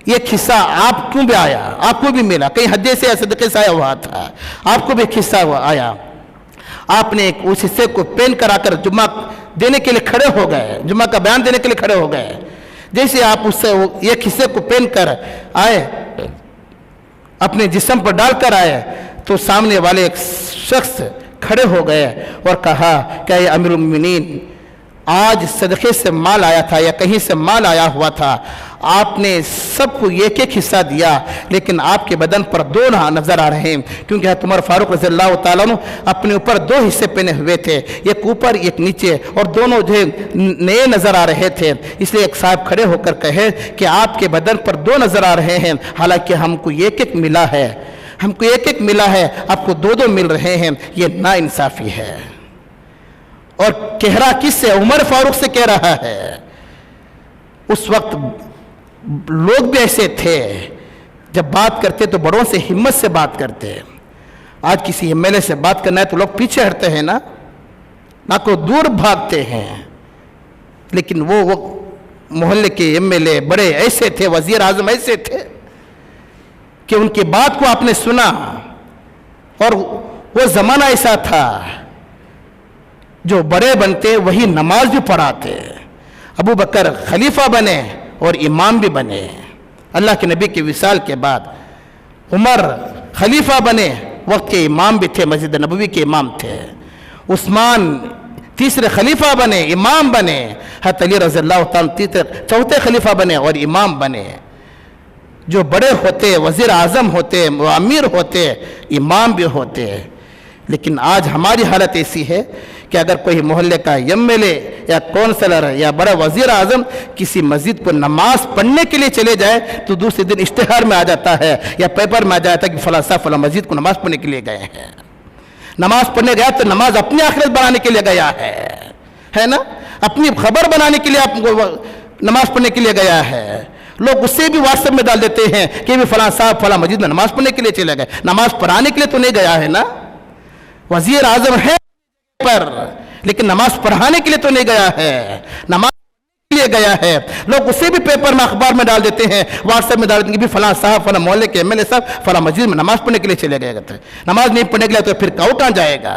एक हिस्सा आप क्यों भी आया, आपको भी मिला, कहीं हदिये से सदक़े से आया हुआ था, आपको भी एक हिस्सा आया। आपने उस हिस्से को पहन कर आकर जुम्मा देने के लिए खड़े हो गए, जुम्मा का बयान देने के लिए खड़े हो गए। जैसे आप उससे एक हिस्से को पहन कर आए, अपने जिस्म पर डालकर आए, तो सामने वाले एक शख्स खड़े हो गए और कहा कि अमीरुल मोमिनीन, आज सदक़े से माल आया था या कहीं से माल आया हुआ था, आपने सबको एक एक हिस्सा दिया, लेकिन आपके बदन पर दो नजर आ रहे हैं, क्योंकि उमर फारूक रज़ी अल्लाह ताला अन्हु अपने ऊपर दो हिस्से पहने हुए थे, एक ऊपर एक नीचे, और दोनों जो नए नजर आ रहे थे। इसलिए एक साहब खड़े होकर कहे कि आपके बदन पर दो नजर आ रहे हैं, हालांकि हमको एक एक मिला है, हमको एक एक मिला है, आपको दो दो मिल रहे हैं, ये नाइंसाफी है। और कह रहा किससे? उमर फारूक से कह रहा है। उस वक्त लोग भी ऐसे थे, जब बात करते तो बड़ों से हिम्मत से बात करते। आज किसी एमएलए से बात करना है तो लोग पीछे हटते हैं ना को दूर भागते हैं। लेकिन वो मोहल्ले के एमएलए बड़े ऐसे थे, वजीर आजम ऐसे थे कि उनकी बात को आपने सुना। और वो जमाना ऐसा था जो बड़े बनते वही नमाज भी पढ़ाते। अबू बकर खलीफा बने और इमाम भी बने। अल्लाह के नबी के विसाल के बाद उमर खलीफा बने, वक्त के इमाम भी थे, मस्जिद नबवी के इमाम थे। उस्मान तीसरे खलीफा बने, इमाम बने। हज़रत अली रज़ी अल्लाह ताला चौथे खलीफा बने और इमाम बने। जो बड़े होते वज़ीर आज़म होते, अमीर होते, इमाम भी होते। लेकिन आज हमारी हालत ऐसी है कि अगर कोई मोहल्ले का एमएलए या कौंसलर या बड़ा वज़ीर आज़म किसी मस्जिद को नमाज पढ़ने के लिए चले जाए तो दूसरे दिन इश्तिहार में आ जाता है या पेपर में आ जाता है कि फला साहब फला मस्जिद को नमाज पढ़ने के लिए गए हैं। नमाज पढ़ने गया तो नमाज अपनी आखिरत बनाने के लिए गया है ना, अपनी खबर बनाने के लिए आपको नमाज पढ़ने के लिए गया है। लोग उससे भी व्हाट्सएप में डाल देते हैं कि भी फला साहब फला मस्जिद में नमाज पढ़ने के लिए चले गए, नमाज पढ़ाने के लिए तो नहीं गया है ना। वज़ीर आज़म है पर, लेकिन नमाज पढ़ाने के लिए तो नहीं गया है, नमाज के लिए गया है। लोग उसे भी पेपर में अखबार में डाल देते हैं, व्हाट्सएप में डाल देते हैं कि भी फला साहब फला मोहल्ले के एमएलए साहब फला मस्जिद में नमाज पढ़ने के लिए चले गए थे। नमाज नहीं पढ़ने के लिए तो फिर काउ कहाँ जाएगा?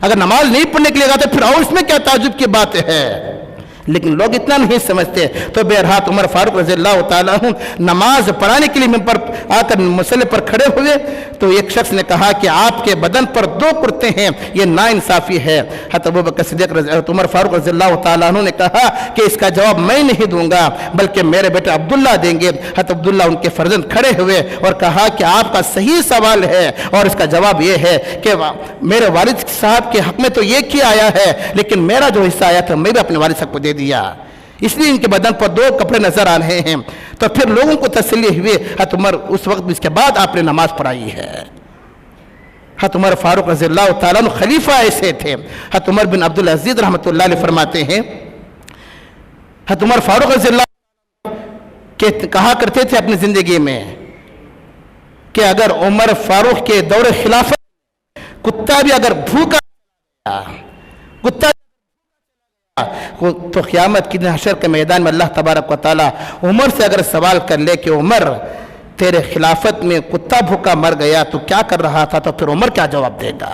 अगर नमाज नहीं पढ़ने के लिए गया तो फिर और इसमें क्या ताजुब की बात है? लेकिन लोग इतना नहीं समझते। तो बहरहाल उमर फारूक रज़ी अल्लाह ताला अन्हु नमाज पढ़ाने के लिए मिंबर पर आकर मसले पर खड़े हुए तो एक शख्स ने कहा कि आपके बदन पर दो कुर्ते हैं, ये नाइंसाफी है। हज़रत अबू बकर सिद्दीक़ उमर फारूक रज़ी अल्लाह ताला अन्हु ने कहा कि इसका जवाब मैं नहीं दूंगा बल्कि मेरे बेटे अब्दुल्ला देंगे। हज़रत अब्दुल्ला उनके फर्जंद खड़े हुए और कहा कि आपका सही सवाल है और इसका जवाब ये है कि मेरे वालिद साहब के हक में तो ये किया आया है, लेकिन मेरा जो हिस्सा आया था मैं भी अपने वालिद साहब को दिया, इसलिए इनके बदन पर दो कपड़े नजर आ रहे हैं। तो फिर लोगों को तसल्ली हुई। हज़रत उमर उस वक्त इसके बाद आपने नमाज पढ़ाई है। हज़रत उमर फारूक रज़ी अल्लाह ताला अन्हु खलीफा ऐसे थे। हज़रत उमर बिन अब्दुल अजीज रहमतुल्लाह अलैह फरमाते हैं, हज़रत उमर फारूक रज़ी अल्लाह के कहा करते थे अपनी जिंदगी में कि अगर उमर फारूक के दौरे खिलाफत कुत्ता भी अगर भूखा, कुत्ता تو क़यामत के दिन हशर के मैदान में अल्लाह तबारक व तआला उमर से अगर सवाल कर ले कि उमर तेरे खिलाफत में कुत्ता भूखा मर गया तो क्या कर रहा था, तो फिर उमर क्या जवाब देगा?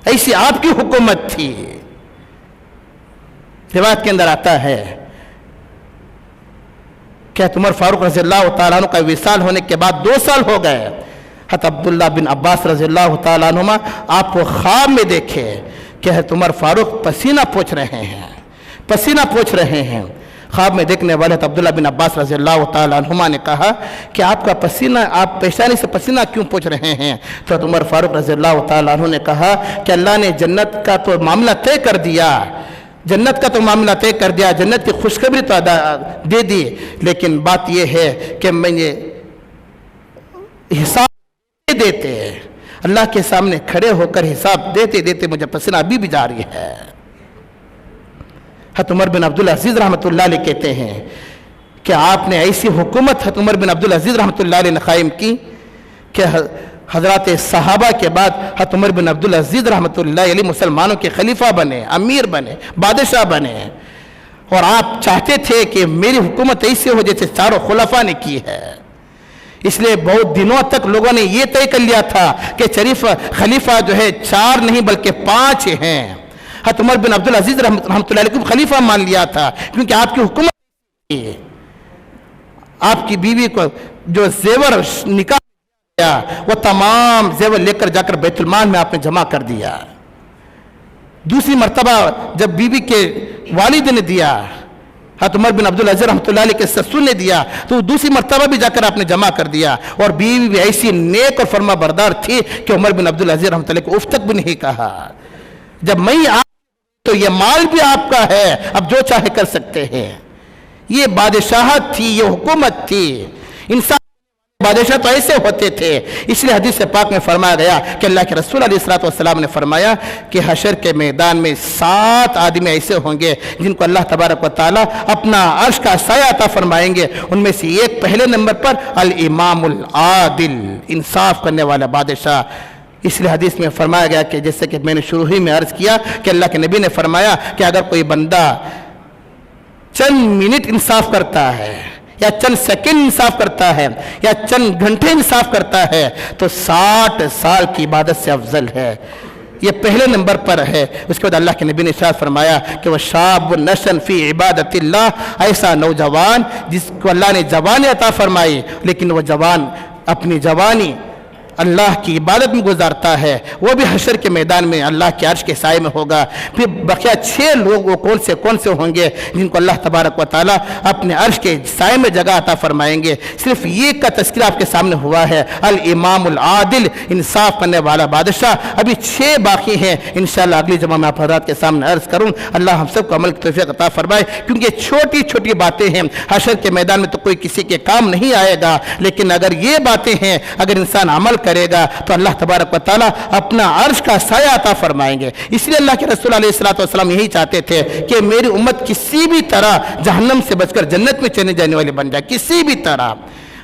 ऐसी आपकी हुकूमत थी। रिवायत के अंदर आता है कि उमर फारूक रज़ियल्लाहु तआला अन्हु का विसाल होने के बाद 2 साल हो गए। हज़रत अब्दुल्लाह बिन अब्बास रज़ियल्लाहु तआला अन्हुमा आपको ख्वाब में देखे कि हज़रत उमर फारूक पसीना पोंछ रहे हैं, पसीना पोंछ रहे हैं। ख्वाब में देखने वाले अब्दुल्लाह बिन अब्बास रज़ियल्लाहु तआला अन्हुमा ने कहा कि आपका पसीना, आप पेशानी से पसीना क्यों पोंछ रहे हैं? तो उमर फारूक रज़ियल्लाहु तआला अन्हु ने कहा कि अल्लाह ने जन्नत का तो मामला तय कर दिया, जन्नत का तो मामला तय कर दिया, जन्नत की खुशखबरी तो दे दी, लेकिन बात यह है कि मैंने हिसाब देते अल्लाह के सामने खड़े होकर हिसाब देते देते मुझे पसीना अभी भी जारी है। हज़रत उमर बिन अब्दुल अजीज़ रहमतुल्लाह अलैह कहते हैं कि आपने ऐसी हुकूमत हज़रत उमर बिन अब्दुल अजीज़ रहमतुल्लाह अलैह ने कायम की कि हज़रात सहाबा के बाद हज़रत उमर बिन अब्दुल अजीज़ रहमतुल्लाह अलैह मुसलमानों के खलीफा बने, अमीर बने, बादशाह बने। और आप चाहते थे कि मेरी हुकूमत ऐसी हो जैसे चारों खुलफा ने की है। इसलिए बहुत दिनों तक लोगों ने यह तय कर लिया था कि शरीफ खलीफा जो है 4 नहीं बल्कि 5 हैं। हज़रत उमर बिन अब्दुल अजीज़ रहमतुल्लाह अलैह को खलीफा मान लिया था क्योंकि आपकी हुकूमत, आपकी बीवी को जो जेवर निकाह वो तमाम जेवर लेकर जाकर बैतुल-माल में आपने जमा कर दिया। दूसरी मर्तबा जब बीवी के वालिद ने दिया, हज़रत उमर बिन अब्दुल अजीज़ रहमतुल्लाह अलैह के ससुर ने दिया, तो दूसरी मर्तबा भी जाकर आपने जमा कर दिया। और बीवी भी ऐसी नेक और फरमा बरदार थी कि उमर बिन अब्दुल अजीज़ रहमतुल्लाह अलैह को उफ तक भी नहीं कहा। जब मैं आप तो ये माल भी आपका है, अब जो चाहे कर सकते हैं। ये बादशाहत थी, ये हुकूमत थी। इंसान बादशाह तो ऐसे होते थे। इसलिए हदीस पाक में फरमाया गया कि अल्लाह के रसूल अलैहिस्सलातु वस्सलाम ने फरमाया कि हशर के मैदान में 7 आदमी ऐसे होंगे जिनको अल्लाह तबारक व तआला अपना अर्श का साया अता फरमाएंगे। उनमें से एक पहले नंबर पर अल इमामुल आदिल, इंसाफ करने वाला बादशाह। इसलिए हदीस में फरमाया गया कि जैसे कि मैंने शुरू ही में अर्ज किया कि अल्लाह के नबी ने फरमाया कि अगर कोई बंदा चंद मिनट इंसाफ करता है या चंद सेकंड इंसाफ करता है या चंद घंटे इंसाफ करता है तो 60 साल की इबादत से अफजल है। ये पहले नंबर पर है। उसके बाद अल्लाह के नबी ने इरशाद फरमाया कि वह शाब नशन फी इबादतिल्लाह, ऐसा नौजवान जिसको अल्लाह ने जवानी अता फरमाई लेकिन वह जवान अपनी जवानी अल्लाह की इबादत में गुजारता है, वो भी हशर के मैदान में अल्लाह के अर्श के साए में होगा। फिर बकिया 6 लोग वो कौन से होंगे जिनको अल्लाह तबारक व तआला अपने अर्श के साए में जगह अता फरमाएंगे। सिर्फ ये का तस्करा आपके सामने हुआ है, अल इमामुल आदिल, इंसाफ करने वाला बादशाह। अभी 6 बाकी हैं, इंशाअल्लाह अगली जमा में आप हज़रात के सामने अर्ज करूँ। अल्लाह हम सबको अमल की तौफीक अता फरमाए, क्योंकि छोटी छोटी बातें हैं। हशर के मैदान में तो कोई किसी के काम नहीं आएगा, लेकिन अगर ये बातें हैं, अगर इंसान अमल करेगा तो अल्लाह तबारक व तआला अपना अर्श का साया अता फरमाएंगे। इसलिए अल्लाह के रसूल अलैहिस्सलातु वस्सलाम यही चाहते थे कि मेरी उम्मत किसी भी तरह जहन्नम से बचकर जन्नत में चले जाने वाली बन जाए, किसी भी तरह।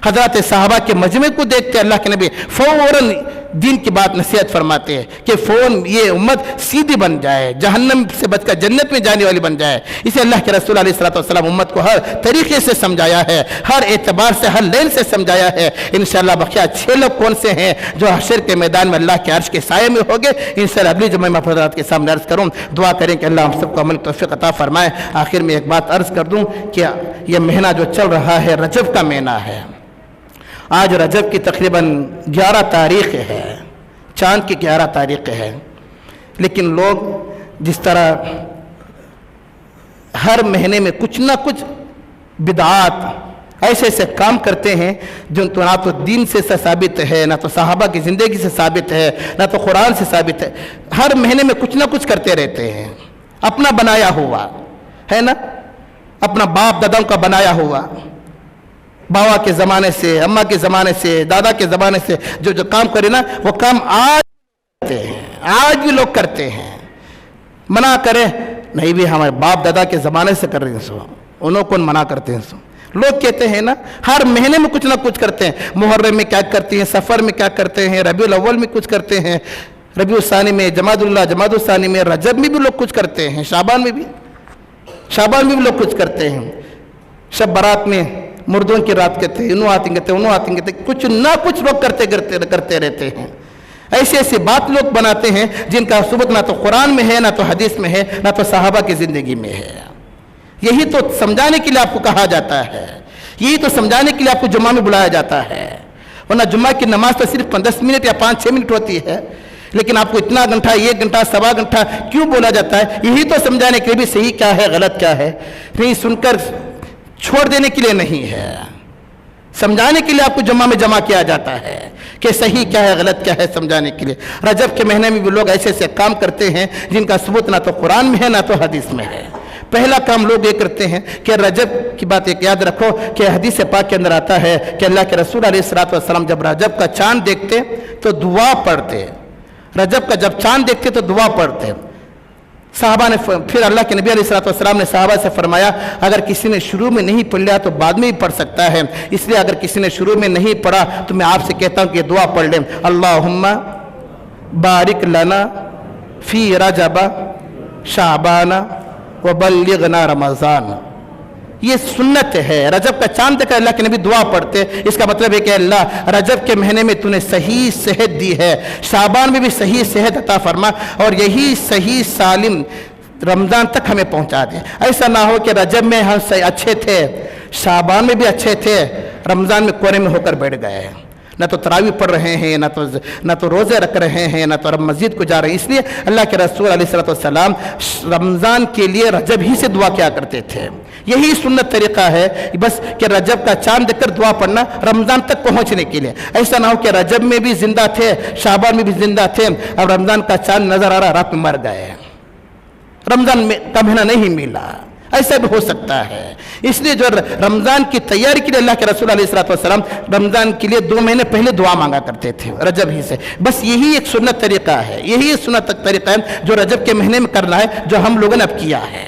हज़रात सहाबा के मजमे को देखते अल्लाह के नबी फौरन दीन की बात नसीहत फरमाते हैं कि फ़ौरन ये उम्मत सीधी बन जाए, जहन्नम से बचकर जन्नत में जाने वाली बन जाए। इसे अल्लाह के रसूल अलैहिस्सलातु वस्सलाम उम्मत को हर तरीके से समझाया है, हर एतबार से, हर लेन से समझाया है। इंशाअल्लाह बकिया 6 लोग कौन से हैं जो हशर के मैदान में अल्लाह के अर्श के साये में होंगे, इंशाअल्लाह अगली जुम्मे में हज़रात के सामने अर्ज़ करूँ। दुआ करें कि अल्लाह हम सबको अमल की तौफीक अता फरमाए। आखिर में एक बात अर्ज़ कर दूँ कि यह महीना जो चल रहा है रजब का महीना है। आज रजब की तकरीबन 11 तारीख़ है, चाँद की 11 तारीख़ है। लेकिन लोग जिस तरह हर महीने में कुछ ना कुछ बिदआत ऐसे ऐसे काम करते हैं जो तो ना तो दीन से साबित है, ना तो सहाबा की ज़िंदगी से साबित है, ना तो कुरान से साबित है। हर महीने में कुछ ना कुछ करते रहते हैं, अपना बनाया हुआ है ना, अपना बाप दादाओं का बनाया हुआ, बाबा के ज़माने से, अम्मा के ज़माने से, दादा के ज़माने से जो जो काम करे ना, वो काम आज करते हैं, आज भी लोग करते हैं। मना करें नहीं, भी हमारे बाप दादा के ज़माने से कर रहे हैं, सो उन्होंने कौन मना करते हैं। सो लोग कहते हैं ना, हर महीने में कुछ ना कुछ करते हैं। मुहर्रम में क्या करते हैं, सफ़र में क्या करते हैं, रबीउल अव्वल में कुछ करते हैं, रबीउल सानी में, जमादुल्लाह, जमादुल सानी में, रजब में भी लोग कुछ करते हैं, शाबान में भी। शाबान में भी लोग कुछ करते हैं, शब बारात में मुर्दों की रात कहते हैं, इन्हों आती कहते, उन्हों आती कहते, कुछ ना कुछ लोग करते रहते हैं। ऐसे ऐसे बात लोग बनाते हैं जिनका सबूत ना तो कुरान में है, ना तो हदीस में है, ना तो सहाबा की ज़िंदगी में है। यही तो समझाने के लिए आपको कहा जाता है, यही तो समझाने के लिए आपको जुम्मा में बुलाया जाता है। वरना जुम्मा की नमाज तो सिर्फ 10 मिनट या 5-6 मिनट होती है, लेकिन आपको इतना घंटा, 1 घंटा, सवा घंटा क्यों बोला जाता है? यही तो समझाने के लिए भी सही क्या है, गलत क्या है, नहीं सुनकर छोड़ देने के लिए नहीं है, समझाने के लिए आपको जुम्मा में जमा किया जाता है कि सही क्या है, गलत क्या है, समझाने के लिए। रजब के महीने में भी लोग ऐसे ऐसे काम करते हैं जिनका सबूत ना तो कुरान में है, ना तो हदीस में है। पहला काम लोग ये करते हैं कि रजब की बात एक याद रखो कि हदीस पाक के अंदर आता है कि अल्लाह के रसूल अलैहिस्सलातु वस्सलाम जब रजब का चांद देखते तो दुआ पढ़ते, रजब का जब चांद देखते तो दुआ पढ़ते। साहबा ने फिर अल्लाह के नबी अलैहिस्सलातु वस्सलाम ने साहबा से फरमाया, अगर किसी ने शुरू में नहीं पढ़ लिया तो बाद में भी पढ़ सकता है, इसलिए अगर किसी ने शुरू में नहीं पढ़ा तो मैं आपसे कहता हूँ कि दुआ पढ़ लें, अल्लाहुम्मा बारिक लना फी रजब शाबाना व बल्लिगना रमज़ान। ये सुन्नत है, रजब का चांद देखकर अल्लाह के नबी दुआ पढ़ते। इसका मतलब है कि अल्लाह रजब के महीने में तूने सही सेहत दी है, शाबान में भी सही सेहत अता फरमा और यही सही सालिम रमज़ान तक हमें पहुंचा दे। ऐसा ना हो कि रजब में हम अच्छे थे, शाबान में भी अच्छे थे, रमज़ान में कोरे में होकर बैठ गए, न तो तरावी पढ़ रहे हैं, न तो रोज़े रख रहे हैं, न तो रब मस्जिद को जा रहे हैं। इसलिए अल्लाह के रसूल अलैहिस्सलातु वस्सलाम रमज़ान के लिए रजब ही से दुआ किया करते थे। यही सुन्नत तरीक़ा है बस कि रजब का चांद देखकर दुआ पढ़ना रमज़ान तक पहुँचने के लिए। ऐसा ना हो कि रजब में भी ज़िंदा थे, शाबान में भी ज़िंदा थे, अब रमज़ान का चांद नज़र आ रहा, रात में मर गए, रमज़ान में का महीना नहीं मिला, ऐसा भी हो सकता है। इसलिए जो रमज़ान की तैयारी के लिए अल्लाह के रसूल अलैहिस्सलातु वस्सलाम रमज़ान के लिए 2 महीने पहले दुआ मांगा करते थे रजब ही से। बस यही एक सुन्नत तरीक़ा है, यही एक सुन्नत तरीक़ा है जो रजब के महीने में करना है, जो हम लोगों ने अब किया है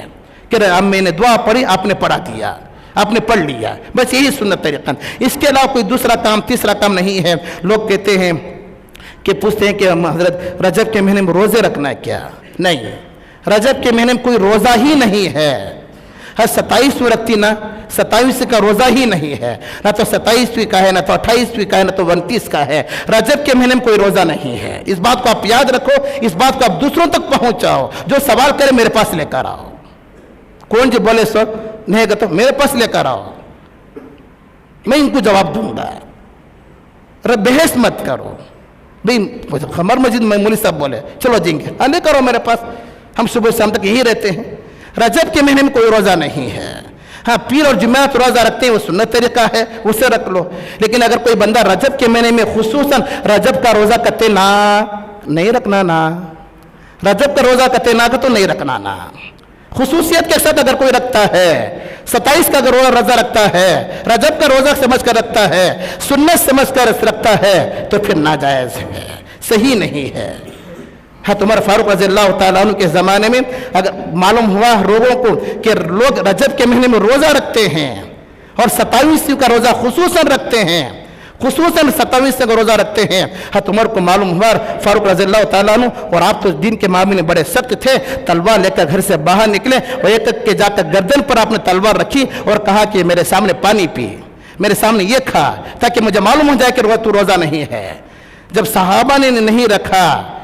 कि मैंने दुआ पढ़ी, आपने पढ़ा दिया, आपने पढ़ लिया, बस यही सुन्नत तरीक़ा। इसके अलावा कोई दूसरा काम, तीसरा काम नहीं है। लोग कहते हैं कि पूछते हैं कि हज़रत रजब के महीने में रोज़े रखना है क्या? नहीं, रजब के महीने में कोई रोज़ा ही नहीं है। हर 27वीं रखती ना, 27 का रोज़ा ही नहीं है, ना तो 27वीं का है, ना तो 28वीं का है, ना तो 29 का है। रजब के महीने में कोई रोज़ा नहीं है। इस बात को आप याद रखो, इस बात को आप दूसरों तक पहुंचाओ। जो सवाल करे मेरे पास लेकर आओ, कौन जो बोले सो नहीं तो मेरे पास लेकर आओ, मैं इनको जवाब दूंगा। बहस मत करो भाई, हमार मस्जिद में मौलवी साहब बोले चलो जिंगे, ले करो मेरे पास, हम सुबह शाम तक यही रहते हैं। रजब के महीने में कोई रोज़ा नहीं है। हाँ, पीर और जुम्मत रोज़ा रखते हैं, वो सुन्नत तरीक़ा है, उसे रख लो। लेकिन अगर कोई बंदा रजब के महीने में खुसूसन रजब का रोज़ा करते ना, नहीं रखना ना, रजब का रोज़ा करते ना तो नहीं रखना ना। खुसूसियत के साथ अगर कोई रखता है, 27 का अगर रोज़ा रखता है, रजब का रोज़ा समझ कर रखता है, सुन्नत समझ कर रखता है, तो फिर नाजायज़ है, सही नहीं है। हज़रत उमर फारूक रज़ियल्लाहु ताला अन्हु के ज़माने में अगर मालूम हुआ लोगों को कि लोग रजब के महीने में रोज़ा रखते हैं और 27 का रोज़ा खुसूसन रखते हैं, खुसूसन 27 का रोज़ा रखते हैं, हज़रत उमर को मालूम हुआ, फारूक रज़ियल्लाहु ताला अन्हु, और आप तो दिन के मामले में बड़े सख्त थे, तलवार लेकर घर से बाहर निकले और एक के जाकर गर्दन पर आपने तलवार रखी और कहा कि मेरे सामने पानी पी, मेरे सामने ये खा, ताकि मुझे मालूम हो जाए कि तू रोज़ा नहीं है। जब सहाबा ने नहीं रखा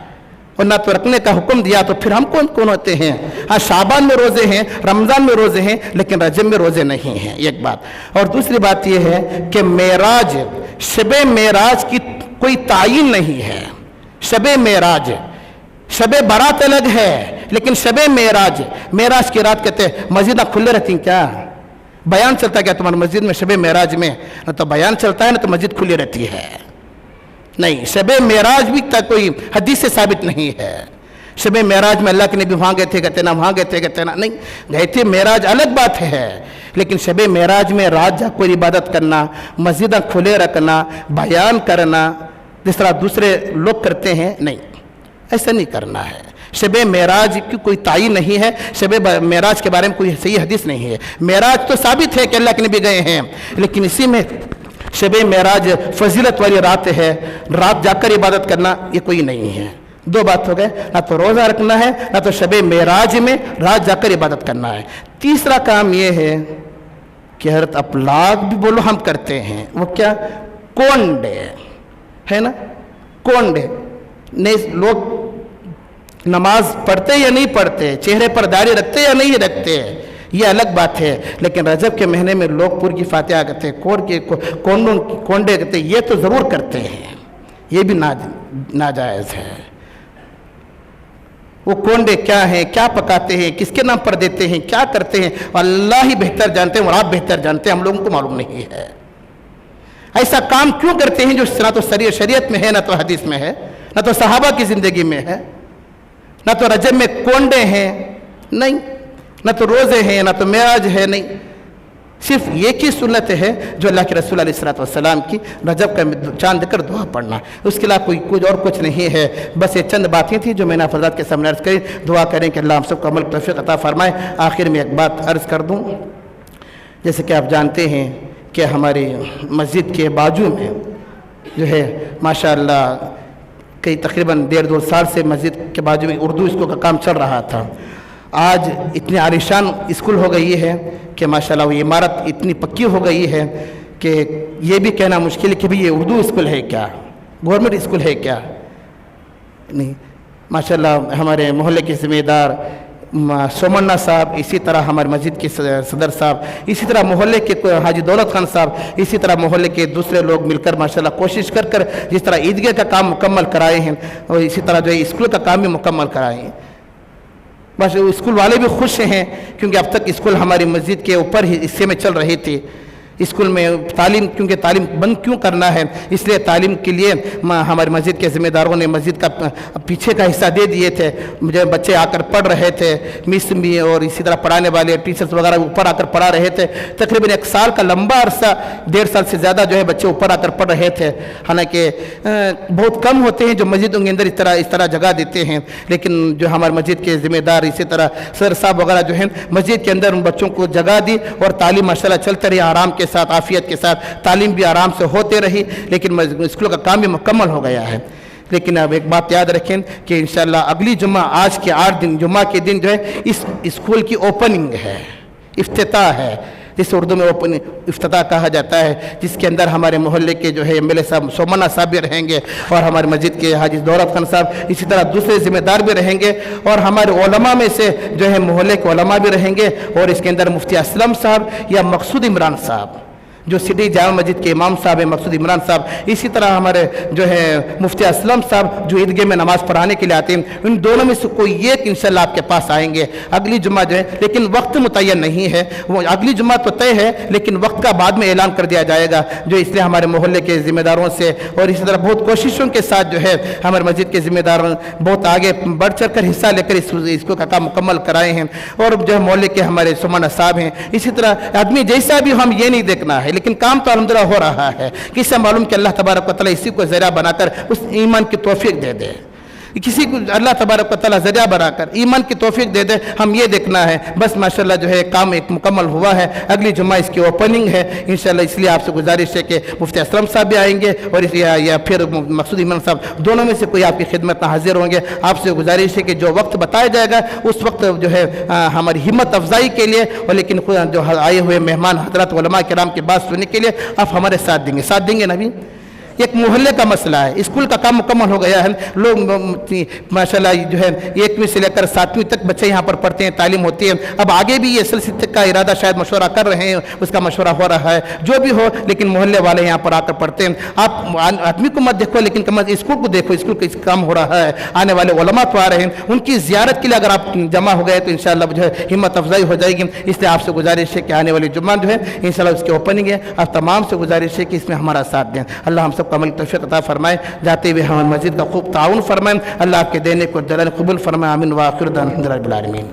और ना तो रखने का हुक्म दिया तो फिर हम कौन होते हैं? हाँ, शाबान में रोज़े हैं, रमज़ान में रोज़े हैं, लेकिन रजब में रोज़े नहीं हैं, एक बात। और दूसरी बात यह है कि मेराज, शबे मेराज की कोई तायीन नहीं है। शबे मेराज, शबे बारात अलग है, लेकिन शबे मेराज, मेराज की रात कहते हैं मस्जिदें खुले रहती क्या? बयान चलता क्या तुम्हारी मस्जिद में शबे मेराज में? न तो बयान चलता है, न तो मस्जिद खुली रहती है। नहीं, शबे मेराज भी तक कोई हदीस से साबित नहीं है। शबे मेराज में अल्लाह के नबी वहाँ गए थे कहते ना, वहाँ गए थे कहते ना, नहीं गए थे, मेराज अलग बात है। लेकिन शबे मेराज में रात जा कोई इबादत करना, मस्जिदें खुले रखना, बयान करना जिस तरह दूसरे लोग करते हैं, नहीं, ऐसा नहीं करना है। शबे मेराज की कोई तायीन नहीं है, शबे मेराज के बारे में कोई सही हदीस नहीं है। मेराज तो साबित है कि अल्लाह के नबी गए हैं, लेकिन इसी में शबे मेराज फजीलत वाली रात है, रात जाकर इबादत करना ये कोई नहीं है। दो बात हो गए, ना तो रोज़ा रखना है, ना तो शब मेराज में रात जाकर इबादत करना है। तीसरा काम ये है कि हज़रत अपलाग भी बोलो हम करते हैं, वो क्या, कोंडे है ना, कोंडे नहीं, लोग नमाज पढ़ते या नहीं पढ़ते, चेहरे पर दाढ़ी रखते या नहीं रखते, ये अलग बात है, लेकिन रजब के महीने में लोग पूर की फातिहा करते हैं, कोंडे करते, ये तो ज़रूर करते हैं, ये भी नाजायज़ है। वो कोंडे क्या हैं, क्या पकाते हैं, किसके नाम पर देते हैं, क्या करते हैं, अल्लाह ही बेहतर जानते हैं और आप बेहतर जानते हैं, हम लोगों को मालूम नहीं है। ऐसा काम क्यों करते हैं जो ना तो शरीयत में है, ना तो हदीस में है, ना तो सहाबा की ज़िंदगी में है, ना तो रजब में कोंडे हैं, नहीं, ना तो रोज़े हैं, ना तो मेराज है, नहीं, सिर्फ एक ही सुन्नत है जो अल्लाह के रसूल अलैहिस्सलातु वस्सलाम की, रजब का चांद देखकर दुआ पढ़ना, उसके अलावा कोई कुछ और कुछ नहीं है। बस ये चंद बातें थी जो मैंने हज़रात के सामने अर्ज़ करी। दुआ करें कि अल्लाह हम सबको अमल की तौफीक अता फरमाए। आखिर में एक बात अर्ज़ कर दूँ, जैसे कि आप जानते हैं कि हमारी मस्जिद के बाजू में जो है माशाअल्लाह कई तकरीबन 1.5-2 साल से मस्जिद के बाजू में उर्दू स्कूल का काम चल रहा था। आज इतनी आलीशान स्कूल हो गई है कि माशाअल्लाह वो इमारत इतनी पक्की हो गई है कि ये भी कहना मुश्किल है कि भाई ये उर्दू स्कूल है क्या, गवर्नमेंट स्कूल है क्या, नहीं। माशाअल्लाह हमारे मोहल्ले के ज़िम्मेदार सोमन्ना साहब, इसी तरह हमारे मस्जिद के सदर साहब, इसी तरह मोहल्ले के हाजी दौलत खान साहब, इसी तरह मोहल्ले के दूसरे लोग मिलकर माशाअल्लाह कोशिश कर कर जिस तरह ईदगाह का काम मुकम्मल कराए हैं और इसी तरह जो है स्कूल का काम भी मुकम्मल कराए हैं। बस स्कूल वाले भी खुश हैं क्योंकि अब तक स्कूल हमारी मस्जिद के ऊपर ही हिस्से में चल रही थी। स्कूल में तालीम, क्योंकि तालीम बंद क्यों करना है, इसलिए तालीम के लिए हमारे मस्जिद के ज़िम्मेदारों ने मस्जिद का पीछे का हिस्सा दे दिए थे। मुझे बच्चे आकर पढ़ रहे थे, मिस भी और इसी तरह पढ़ाने वाले टीचर्स वगैरह ऊपर आकर पढ़ा रहे थे। तकरीबन 1 साल का लंबा अरसा, 1.5 साल से ज़्यादा जो है बच्चे ऊपर आकर पढ़ रहे थे। हालांकि बहुत कम होते हैं जो मस्जिदों के अंदर इस तरह जगह देते हैं, लेकिन जो हमारे मस्जिद के ज़िम्मेदार इसी तरह सर साहब वगैरह जो है मस्जिद के अंदर उन बच्चों को जगह दी और तालीम माशाल्लाह चलते रही, आराम के साथ, आफियत के साथ तालीम भी आराम से होते रही, लेकिन स्कूल का काम भी मुकम्मल हो गया है। लेकिन अब एक बात याद रखें कि इंशाअल्लाह अगली जुम्मा, आज के 8 दिन जुम्मा के दिन जो है इस स्कूल की ओपनिंग है, इफ्तिताह है, जिसे उर्दू में ओपन इफ्तिताह कहा जाता है, जिसके अंदर हमारे मोहल्ले के जो है एमएलए साहब सोमन्ना साहब भी रहेंगे और हमारे मस्जिद के हाजी दौलत खान साहब, इसी तरह दूसरे ज़िम्मेदार भी रहेंगे और हमारे उलमा में से जो है मोहल्ले के उलमा भी रहेंगे और इसके अंदर मुफ्ती असलम साहब या मकसूद इमरान साहब जो सिटी जामा मस्जिद के इमाम साहब हैं, मकसूद इमरान साहब, इसी तरह हमारे जो है मुफ्ती असलम साहब जो ईदगाह में नमाज़ पढ़ाने के लिए आते हैं, इन दोनों में से कोई एक इंशाअल्लाह आपके पास आएंगे अगली जुम्मा जो है, लेकिन वक्त मुतय्यन नहीं है। वो अगली जुम्मा तो तय है लेकिन वक्त का बाद में ऐलान कर दिया जाएगा, जो इसलिए हमारे मोहल्ले के ज़िम्मेदारों से और इसी तरह बहुत कोशिशों के साथ जो है हमारे मस्जिद के ज़िम्मेदार बहुत आगे बढ़ चढ़ कर हिस्सा लेकर इसको का काम मुकम्मल कराए हैं और जो है मोहल्ले के हमारे सोमन्ना साहब हैं। इसी तरह आदमी जैसा भी हम ये नहीं देखना है, लेकिन काम तो अल्हम्दुलिल्लाह हो रहा है। किससे मालूम कि अल्लाह तबारक व तआला इसी को ज़रिया बनाकर उस ईमान की तौफीक दे दे, किसी को अल्लाह तबारक व तआला ज़रिया बनाकर ईमान की तौफीक दे दे, हम ये देखना है। बस माशाअल्लाह जो है काम एक मुकम्मल हुआ है, अगली जुम्मा इसकी ओपनिंग है इंशाअल्लाह। इसलिए आपसे गुजारिश है कि मुफ्ती असलम साहब भी आएंगे और या फिर मकसूद इमरान साहब, दोनों में से कोई आपकी खिदमत में हाजिर होंगे। आपसे गुजारिश है कि जो वक्त बताया जाएगा उस वक्त जो है हमारी हिम्मत अफजाई के लिए और लेकिन जो आए हुए मेहमान हज़रात उलमा किराम की बात सुनने के लिए आप हमारे साथ देंगे ना भी। एक मोहल्ले का मसला है, स्कूल का काम मुकम्मल हो गया है, लोग माशाल्लाह जो है 1वीं से लेकर 7वीं तक बच्चे यहाँ पर पढ़ते हैं, तालीम होती है। अब आगे भी ये सिलसिले का इरादा शायद मशवरा कर रहे हैं, उसका मशवरा हो रहा है, जो भी हो, लेकिन मोहल्ले वाले यहाँ पर आकर पढ़ते हैं। आप आदमी को मत देखो लेकिन कम स्कूल को देखो, स्कूल का काम हो रहा है, आने वाले उलमा तो आ रहे हैं, उनकी ज़ियारत के लिए अगर आप जमा हो गए तो इंशाअल्लाह जो है हिम्मत अफजाई हो जाएगी। इसलिए आपसे गुजारिश है कि आने वाली जुम्मा जो है इंशाअल्लाह उसकी ओपनिंग है, आप तमाम से गुजारिश है कि इसमें हमारा साथ दें। अल्लाह हम सब अमल की तौफीक अता फरमाए, जाते हुए हमारी मस्जिद का खूब ताउन फरमाएं, अल्लाह आपके देने को जलाल कबूल फरमाए। आमीन व आखिर दाना अल्हम्दुलिल्लाह रब्बिल आलमीन।